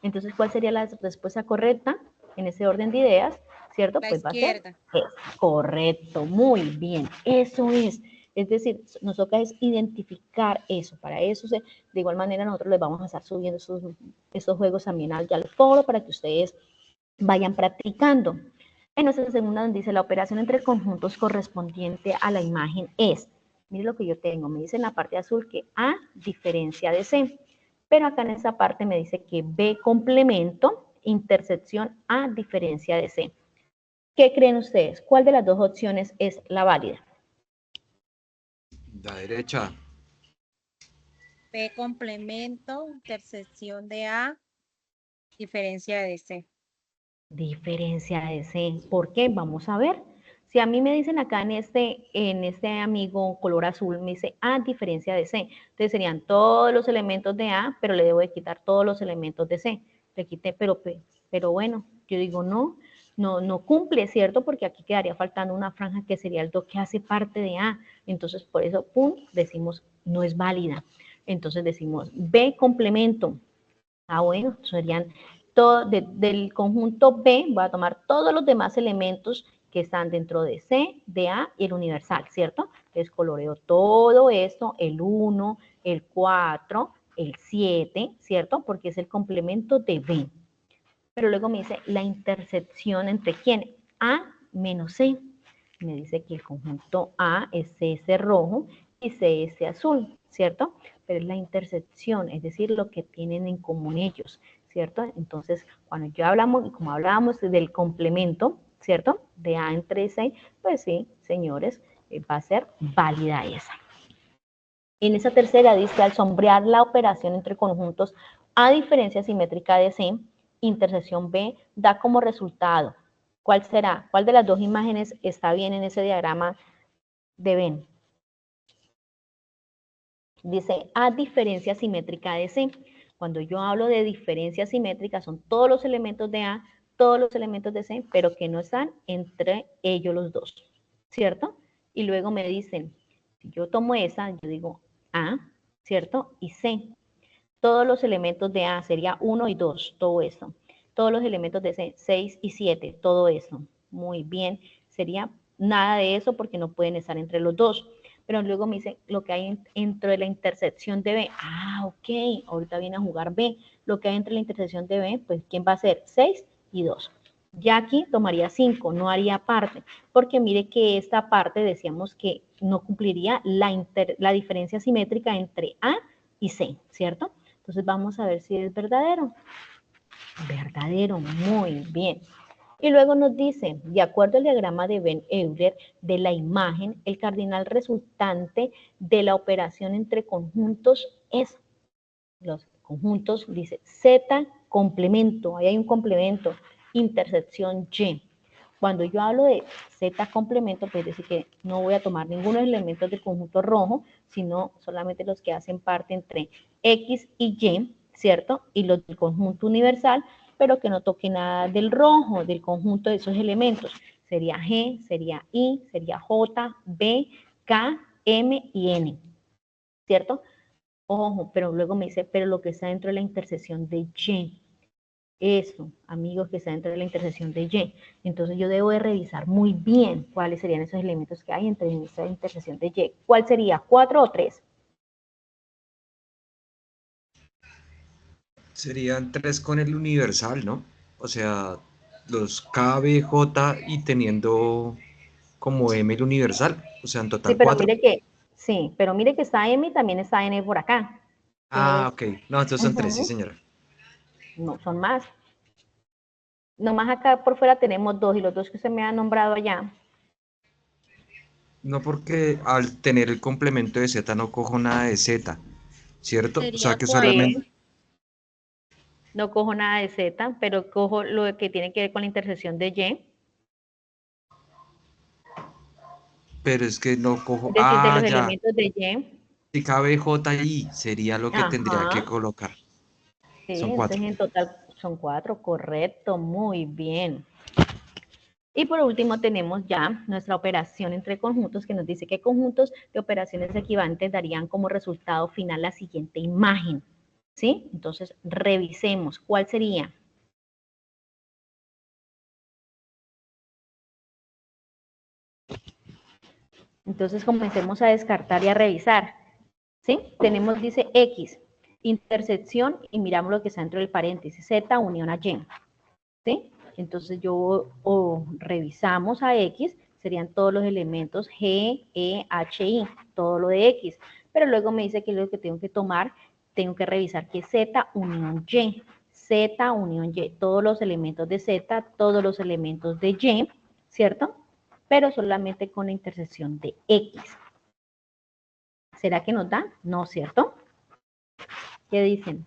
Entonces, ¿cuál sería la respuesta correcta en ese orden de ideas? ¿Cierto? La Pues izquierda. va a ser correcto, muy bien, eso es. Es decir, nos toca es identificar eso. Para eso, de igual manera, nosotros les vamos a estar subiendo esos juegos también al foro para que ustedes vayan practicando. En nuestra segunda dice, la operación entre conjuntos correspondiente a la imagen es, mire lo que yo tengo, me dice en la parte azul que A diferencia de C. Pero acá en esa parte me dice que B complemento, intersección A diferencia de C. ¿Qué creen ustedes? ¿Cuál de las dos opciones es la válida? La derecha. B complemento, intersección de A, diferencia de C. Diferencia de C. ¿Por qué? Vamos a ver. Si a mí me dicen acá en este amigo color azul, me dice A diferencia de C. Entonces serían todos los elementos de A, pero le debo de quitar todos los elementos de C. Le quité, pero bueno, yo digo no cumple, ¿cierto? Porque aquí quedaría faltando una franja que sería el 2 que hace parte de A. Entonces por eso, pum, decimos no es válida. Entonces decimos B complemento. Ah, bueno, serían del conjunto B, voy a tomar todos los demás elementos que están dentro de C, de A y el universal, ¿cierto? Entonces coloreo todo esto, el 1, el 4, el 7, ¿cierto? Porque es el complemento de B. Pero luego me dice la intersección entre ¿quién? A menos C. Me dice que el conjunto A es CS rojo y CS azul, ¿cierto? Pero es la intersección, es decir, lo que tienen en común ellos, ¿cierto? Entonces, cuando yo hablamos, como hablábamos del complemento, ¿cierto? De A entre C, pues sí, señores, va a ser válida esa. En esa tercera dice, al sombrear la operación entre conjuntos a diferencia simétrica de C, intersección B da como resultado. ¿Cuál será? ¿Cuál de las dos imágenes está bien en ese diagrama de Venn? Dice, a diferencia simétrica de C. Cuando yo hablo de diferencia simétrica, son todos los elementos de A, todos los elementos de C, pero que no están entre ellos los dos, ¿cierto? Y luego me dicen, si yo tomo esa, yo digo A, ¿cierto? Y C. Todos los elementos de A sería 1 y 2, todo eso. Todos los elementos de C, 6 y 7, todo eso. Muy bien, sería nada de eso porque no pueden estar entre los dos. Pero luego me dice lo que hay entre la intersección de B. Ah, ok, ahorita viene a jugar B. Lo que hay entre la intersección de B, pues ¿quién va a ser? 6 y 2. Ya aquí tomaría 5, no haría parte, porque mire que esta parte decíamos que no cumpliría la diferencia simétrica entre A y C, ¿cierto? Entonces vamos a ver si es verdadero. Verdadero, muy bien. Y luego nos dice, de acuerdo al diagrama de Venn-Euler de la imagen, el cardinal resultante de la operación entre conjuntos es, los conjuntos, dice Z complemento, ahí hay un complemento, intersección Y. Cuando yo hablo de Z complemento, pues decir que no voy a tomar ninguno de los elementos del conjunto rojo, sino solamente los que hacen parte entre X y Y, ¿cierto? Y los del conjunto universal, pero que no toque nada del rojo, del conjunto de esos elementos. Sería G, sería I, sería J, B, K, M y N, ¿cierto? Ojo, pero luego me dice, pero lo que está dentro de la intersección de Y. Eso, amigos, que está dentro de la intersección de Y. Entonces yo debo de revisar muy bien cuáles serían esos elementos que hay entre esa intersección de Y. ¿Cuál sería? ¿4 o 3? Serían 3 con el universal, ¿no? O sea, los K, B, J y teniendo como M el universal, o sea, en Sí, total pero 4. mire que, sí, pero mire que está M y también está N por acá. Ah, Entonces, ok. No, entonces son 3, sí, señora. no, son más. Nomás acá por fuera tenemos 2 y los 2 que usted me ha nombrado allá. No porque al tener el complemento de Z no cojo nada de Z, ¿cierto? O sea Sería que 4. solamente, Sí, no cojo nada de Z, pero cojo lo que tiene que ver con la intersección de Y. pero es que no cojo, Es decir, de los ya, elementos de Y. si cabe J ahí sería lo que tendría que Ajá. colocar. Sí, Son 4. entonces en total son 4, correcto, muy bien. Y por último tenemos ya nuestra operación entre conjuntos que nos dice que conjuntos de operaciones equivalentes darían como resultado final la siguiente imagen. ¿Sí? Entonces revisemos. ¿Cuál sería? Entonces comencemos a descartar y a revisar. ¿Sí? Tenemos, dice X, intersección, y miramos lo que está dentro del paréntesis, Z unión a Y. ¿Sí? Entonces revisamos a X, serían todos los elementos G, E, H, I, todo lo de X. Pero luego me dice que lo que tengo que tomar, tengo que revisar que Z unión Y, Z unión Y, todos los elementos de Z, todos los elementos de Y, ¿cierto? Pero solamente con la intersección de X. ¿Será que nos da? No, ¿cierto? ¿Qué dicen?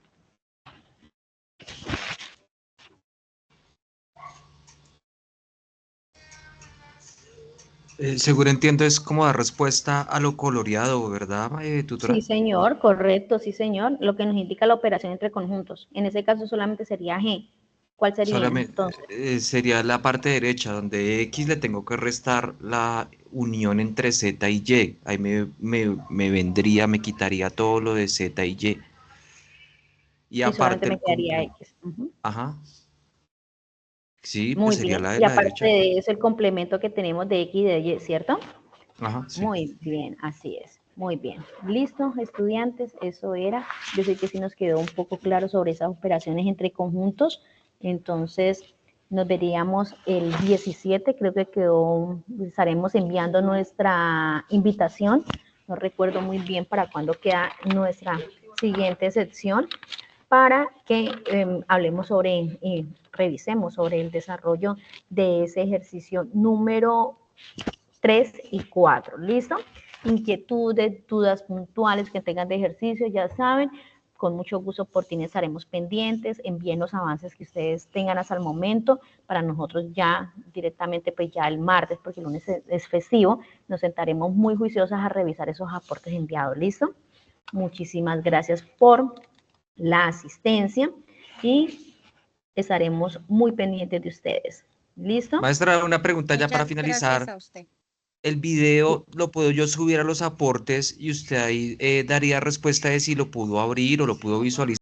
Seguro entiendo, es como dar respuesta a lo coloreado, ¿verdad, tutora? Sí, señor, correcto, sí, señor. Lo que nos indica la operación entre conjuntos. En ese caso solamente sería G. ¿Cuál sería Solamente entonces? sería la parte derecha, donde X le tengo que restar la unión entre Z y Y. Ahí me vendría, me quitaría todo lo de Z y Y. Y solamente aparte me el quedaría complemento. X. Ujú. Ajá. Sí, pues Muy sería bien. la de Y la aparte derecha. de eso, el complemento que tenemos de X y de Y, ¿cierto? Ajá, sí. Muy bien, así es. Muy bien. Listo, estudiantes, eso era. Yo sé que sí nos quedó un poco claro sobre esas operaciones entre conjuntos. Entonces, nos veríamos el 17, creo que quedó, estaremos enviando nuestra invitación. No recuerdo muy bien para cuándo queda nuestra siguiente sección, para que hablemos sobre, revisemos sobre el desarrollo de ese ejercicio número 3 y 4. ¿Listo? Inquietudes, dudas puntuales que tengan de ejercicio, ya saben, con mucho gusto por ti estaremos pendientes, envíen los avances que ustedes tengan hasta el momento, para nosotros ya directamente, pues ya el martes, porque el lunes es festivo, nos sentaremos muy juiciosas a revisar esos aportes enviados. ¿Listo? Muchísimas gracias por la asistencia y estaremos muy pendientes de ustedes. ¿Listo? Maestra, una pregunta ya para Muchas gracias finalizar. a usted. El video lo puedo yo subir a los aportes y usted ahí daría respuesta de si lo pudo abrir o lo pudo visualizar.